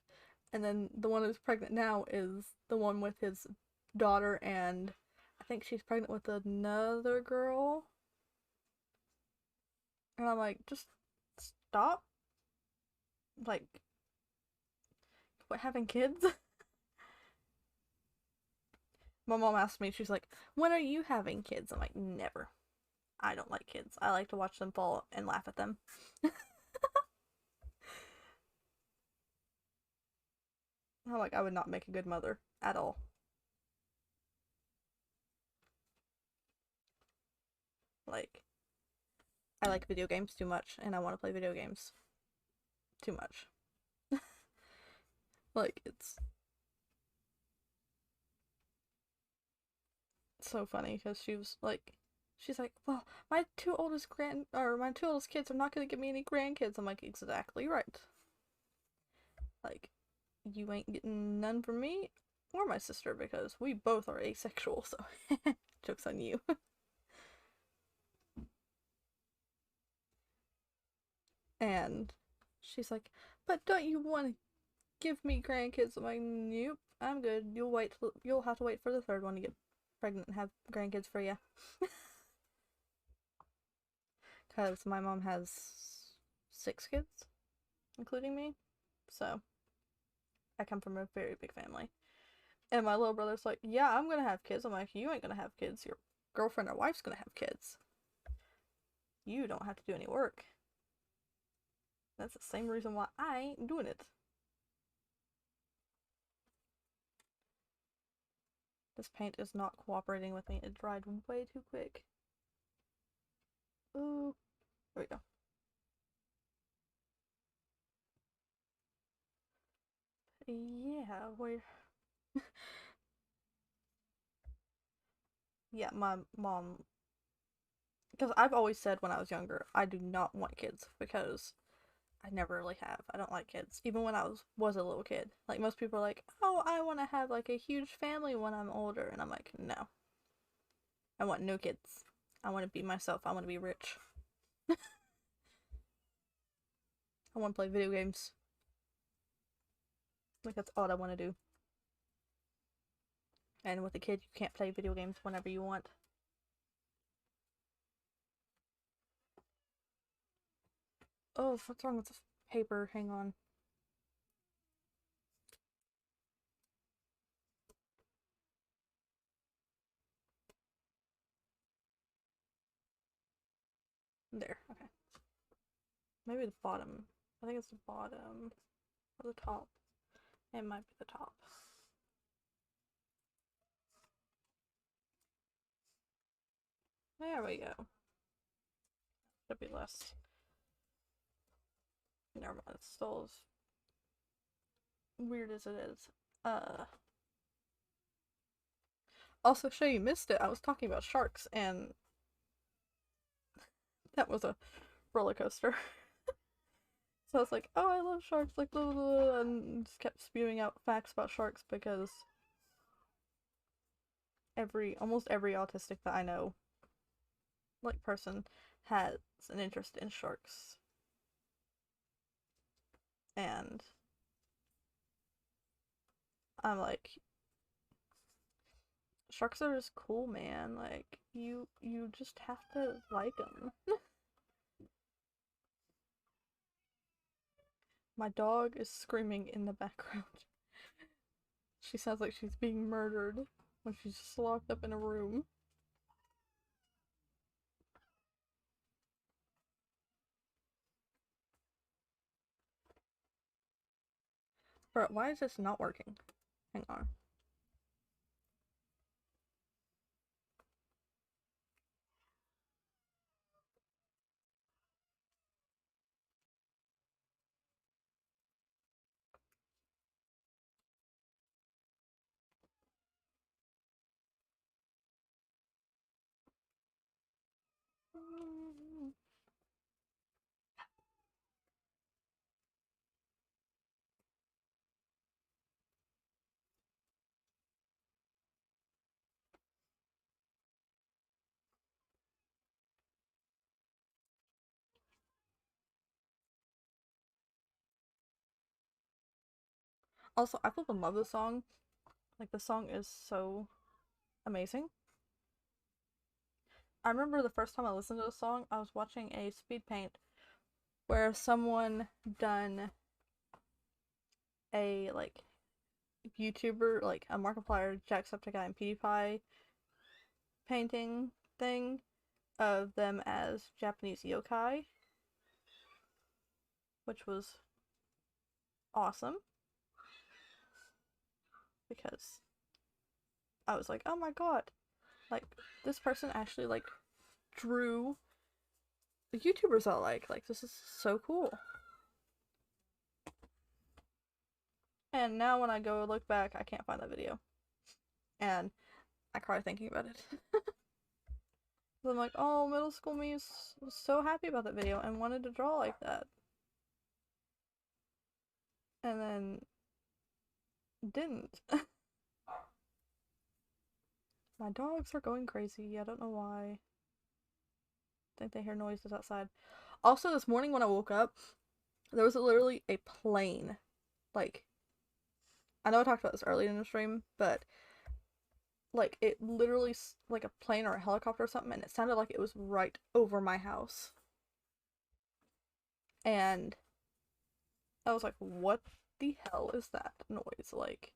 Speaker 1: and then the one who's pregnant now is the one with his daughter, and I think she's pregnant with another girl. And I'm like, just stop. Like, what, having kids? My mom asked me, she's like, when are you having kids? I'm like, never. I don't like kids. I like to watch them fall and laugh at them. I'm like, I would not make a good mother at all. Like, I like video games too much, and I want to play video games too much. Like, it's so funny because she's like, well, my 2 oldest kids are not gonna give me any grandkids. I'm like, exactly right. Like, you ain't getting none from me or my sister because we both are asexual. So, joke's on you. And she's like, but don't you want to give me grandkids? I'm like, nope, I'm good. You'll have to wait for the third one to get pregnant and have grandkids for you. Because my mom has 6 kids, including me. So I come from a very big family. And my little brother's like, yeah, I'm gonna have kids. I'm like, you ain't gonna have kids. Your girlfriend or wife's gonna have kids. You don't have to do any work. That's the same reason why I ain't doing it. This paint is not cooperating with me. It dried way too quick. Ooh. There we go. Yeah, we're. Yeah, my mom. Because I've always said when I was younger, I do not want kids because I never really have. I don't like kids. Even when I was a little kid. Like most people are like, "Oh, I want to have like a huge family when I'm older." And I'm like, "No. I want no kids. I want to be myself. I want to be rich. I want to play video games. Like that's all I want to do." And with a kid, you can't play video games whenever you want. Oh, what's wrong with this paper? Hang on. There, okay. Maybe the bottom. I think it's the bottom or the top. It might be the top. There we go. Should be less. Never mind, it's still as weird as it is. Also, Shay, you missed it. I was talking about sharks, and that was a roller coaster. So I was like, oh, I love sharks, like, blah, blah, blah, and just kept spewing out facts about sharks because almost every autistic that I know, like, person has an interest in sharks. And I'm like, sharks are just cool, man. Like, you just have to like them. My dog is screaming in the background. She sounds like she's being murdered when she's just locked up in a room. Bro, why is this not working? Hang on. Also, I fucking love this song. Like, the song is so amazing. I remember the first time I listened to the song, I was watching a speed paint where someone done a, like, YouTuber, like, a Markiplier, Jacksepticeye, and PewDiePie painting thing of them as Japanese yokai, which was awesome because I was like, oh my god, like, this person actually, like, drew the YouTubers I like, this is so cool. And now when I go look back, I can't find that video. And I cry thinking about it. So I'm like, oh, middle school me was so happy about that video and wanted to draw like that. And then didn't. My dogs are going crazy. I don't know why. I think they hear noises outside. Also, this morning when I woke up, there was literally a plane. Like, I know I talked about this earlier in the stream, but like, it literally, like a plane or a helicopter or something, and it sounded like it was right over my house. And I was like, what the hell is that noise? Like,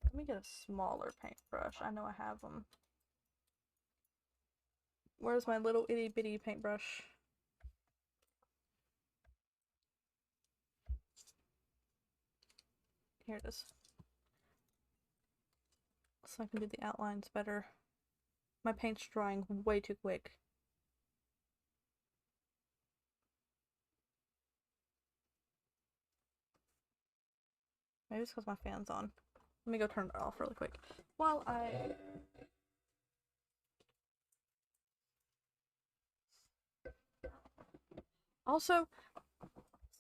Speaker 1: let me get a smaller paintbrush. I know I have them. Where's my little itty bitty paintbrush? Here it is. So I can do the outlines better. My paint's drying way too quick. Maybe it's because my fan's on. Let me go turn it off really quick. While I... Also,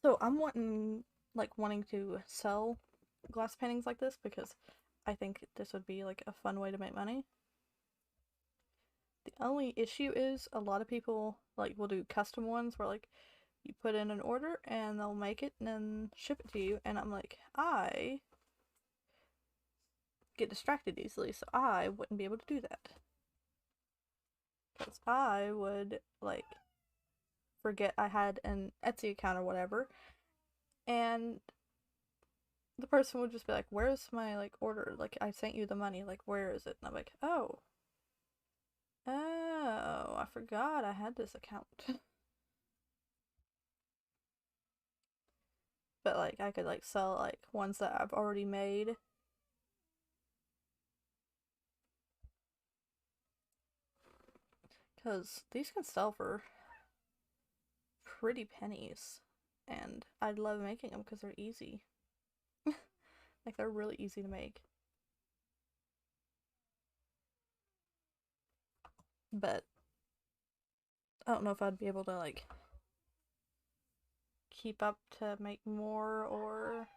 Speaker 1: so I'm wanting to sell glass paintings like this because I think this would be like a fun way to make money. The only issue is a lot of people like will do custom ones where like you put in an order and they'll make it and then ship it to you, and I'm like, I get distracted easily, so I wouldn't be able to do that. Because I would, like, forget I had an Etsy account or whatever, and the person would just be like, "Where's my, like, order? Like, I sent you the money, like, where is it?" And I'm like, "Oh. Oh, I forgot I had this account." But, like, I could, like, sell, like, ones that I've already made. Because these can sell for pretty pennies. And I love making them because they're easy. Like, they're really easy to make. But I don't know if I'd be able to, like, keep up to make more or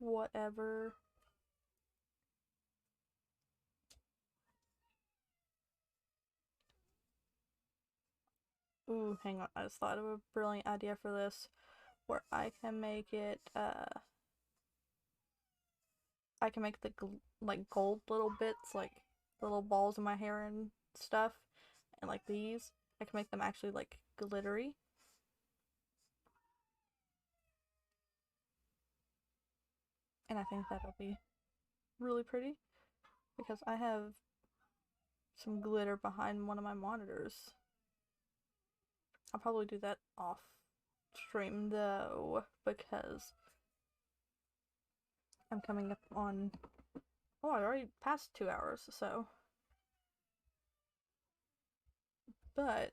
Speaker 1: whatever. Ooh, hang on. I just thought of a brilliant idea for this. Where I can make it, I can make the, like, gold little bits, like, little balls in my hair and stuff. And, like, these. I can make them actually, like, glittery. And I think that'll be really pretty. Because I have some glitter behind one of my monitors. I'll probably do that off stream though, because I'm coming up on, oh, I already passed 2 hours, so. But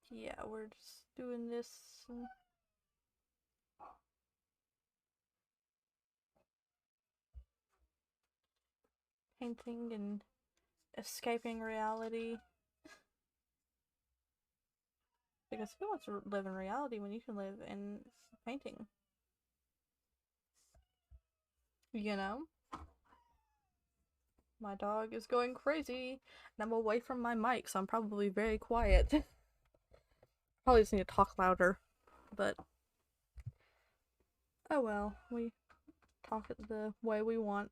Speaker 1: yeah, we're just doing this and painting and escaping reality. Because who wants to live in reality when you can live in painting? You know? My dog is going crazy, and I'm away from my mic, so I'm probably very quiet. Probably just need to talk louder, but oh well, we talk it the way we want.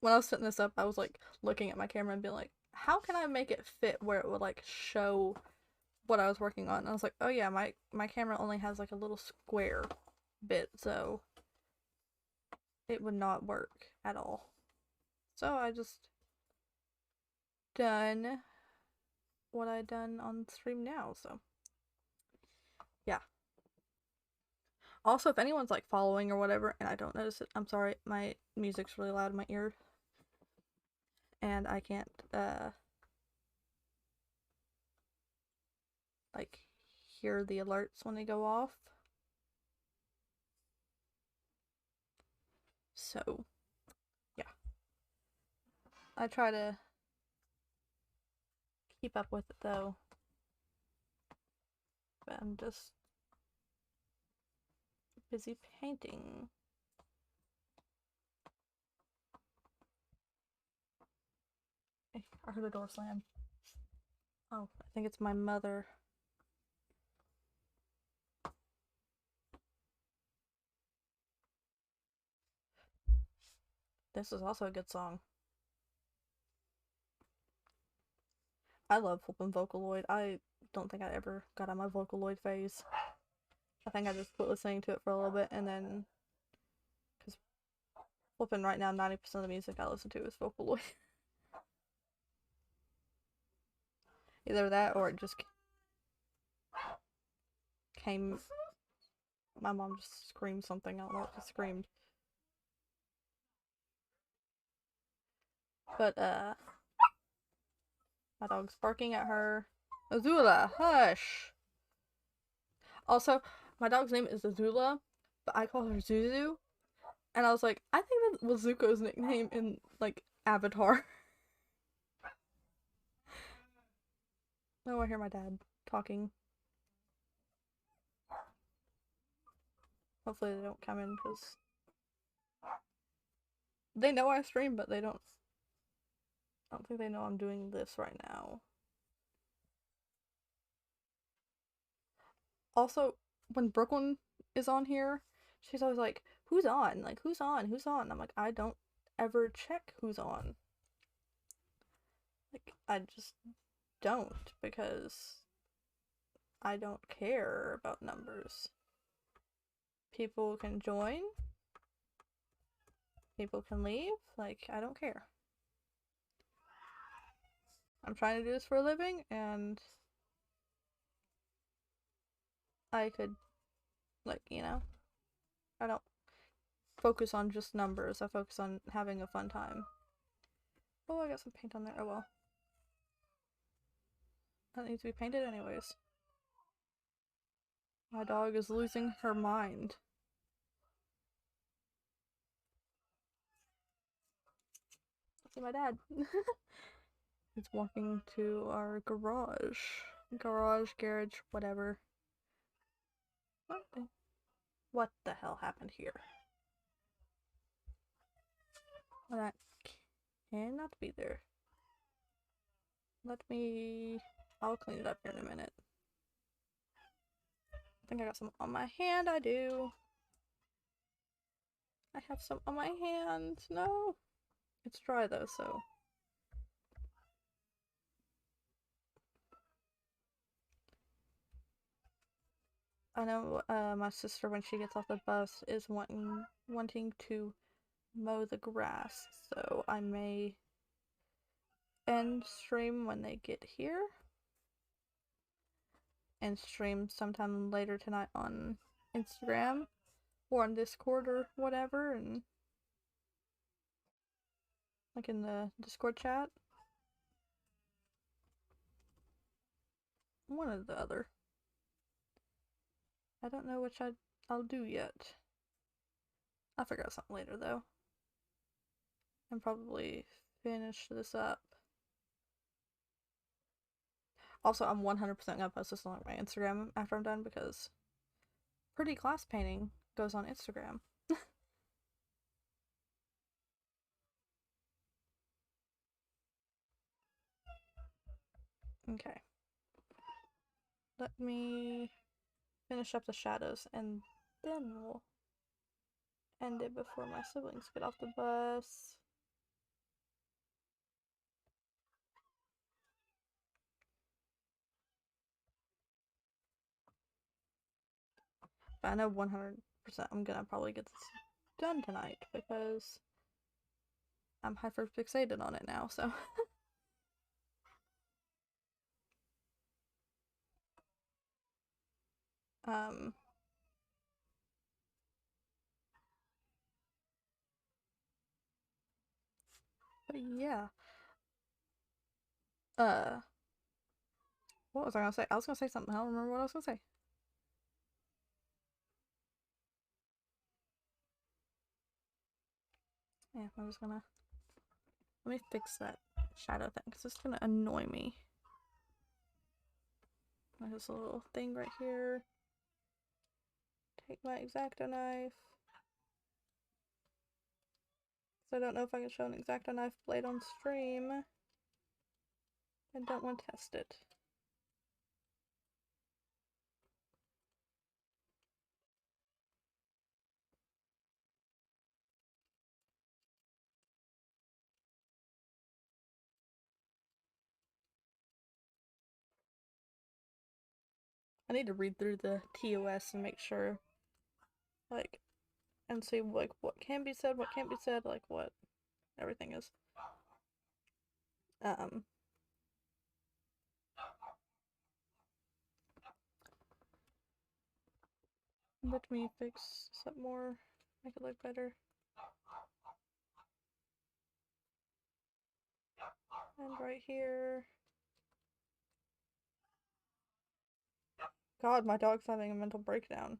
Speaker 1: When I was setting this up, I was like looking at my camera and being like, how can I make it fit where it would like show what I was working on? And I was like, oh yeah, my camera only has like a little square bit, so it would not work at all. So I just done what I done on stream now, so yeah. Also, if anyone's like following or whatever and I don't notice it, I'm sorry, my music's really loud in my ear. And I can't like hear the alerts when they go off. So yeah. I try to keep up with it though. But I'm just busy painting. I heard a door slam. Oh, I think it's my mother. This is also a good song. I love flipping Vocaloid. I don't think I ever got on my Vocaloid phase. I think I just quit listening to it for a little bit and then, because flipping right now, 90% of the music I listen to is Vocaloid. Either that or it just came. My mom just screamed something. I don't know what she screamed. But, my dog's barking at her. Azula, hush! Also, my dog's name is Azula, but I call her Zuzu. And I was like, I think that was Zuko's nickname in, like, Avatar. Oh, I hear my dad talking. Hopefully they don't come in, because they know I stream, but they don't. I don't think they know I'm doing this right now. Also, when Brooklyn is on here, she's always like, "Who's on? Like, who's on? Who's on?" I'm like, I don't ever check who's on. Like, I just don't because I don't care about numbers. People can join, people can leave. Like, I don't care. I'm trying to do this for a living, and I could, like, I don't focus on just numbers. I focus on having a fun time. Oh, I got some paint on there. Oh well. That needs to be painted anyways. My dog is losing her mind. See my dad. He's walking to our garage. Garage, whatever. What the hell happened here? Well, that cannot be there. Let me... I'll clean it up here in a minute. I think I got some on my hand. I do. I have some on my hand. No. It's dry though, so... I know my sister, when she gets off the bus, is wanting to mow the grass, so I may end stream when they get here and stream sometime later tonight on Instagram or on Discord or whatever, and like in the Discord chat. One or the other. I don't know which I'll do yet. I'll figure out something later though. And probably finish this up. Also, I'm 100% gonna post this on my Instagram after I'm done because pretty glass painting goes on Instagram. Okay. Let me finish up the shadows and then we'll end it before my siblings get off the bus. But I know 100% I'm gonna probably get this done tonight because I'm hyper fixated on it now, so. um, but yeah. Uh, what was I gonna say? I was gonna say something. I don't remember what I was gonna say. Yeah, I'm just gonna... Let me fix that shadow thing because it's gonna annoy me. There's a little thing right here. Take my X-Acto knife. So I don't know if I can show an X-Acto knife blade on stream. I don't want to test it. I need to read through the TOS and make sure, like, and see, like, what can be said, what can't be said, like, what everything is. Let me fix some more, make it look better. And right here. God, my dog's having a mental breakdown.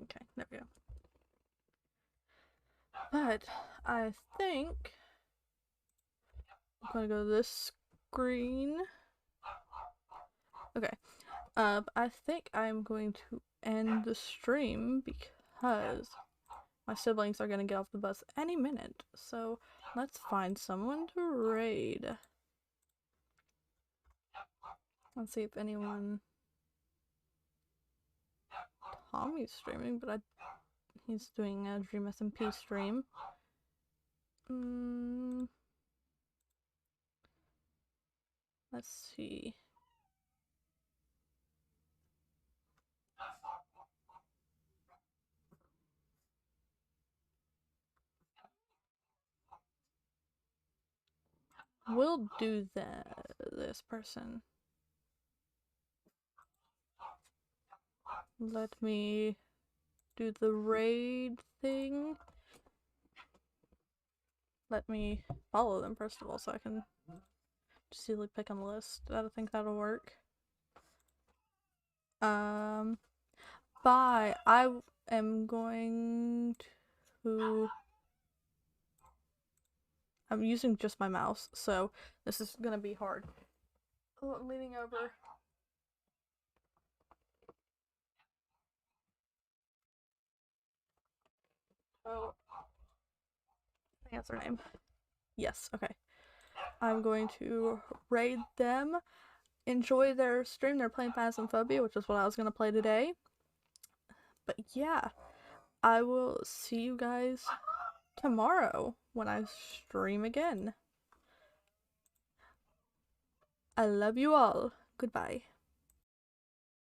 Speaker 1: Okay, there we go. But I think I'm gonna go to this screen. Okay. I think I'm going to end the stream because My siblings are gonna get off the bus any minute, so let's find someone to raid. Let's see if anyone... Tommy's streaming, but he's doing a Dream SMP stream. Let's see. We'll do this person. Let me do the raid thing. Let me follow them first of all so I can just easily pick on the list. I don't think that'll work. Bye. I am going to... I'm using just my mouse, so this is gonna be hard. Oh, I'm leaning over. Oh. I think that's her name. Yes, okay. I'm going to raid them. Enjoy their stream. They're playing Phasmophobia, which is what I was gonna play today. But yeah, I will see you guys tomorrow when I stream again. I love you all. Goodbye.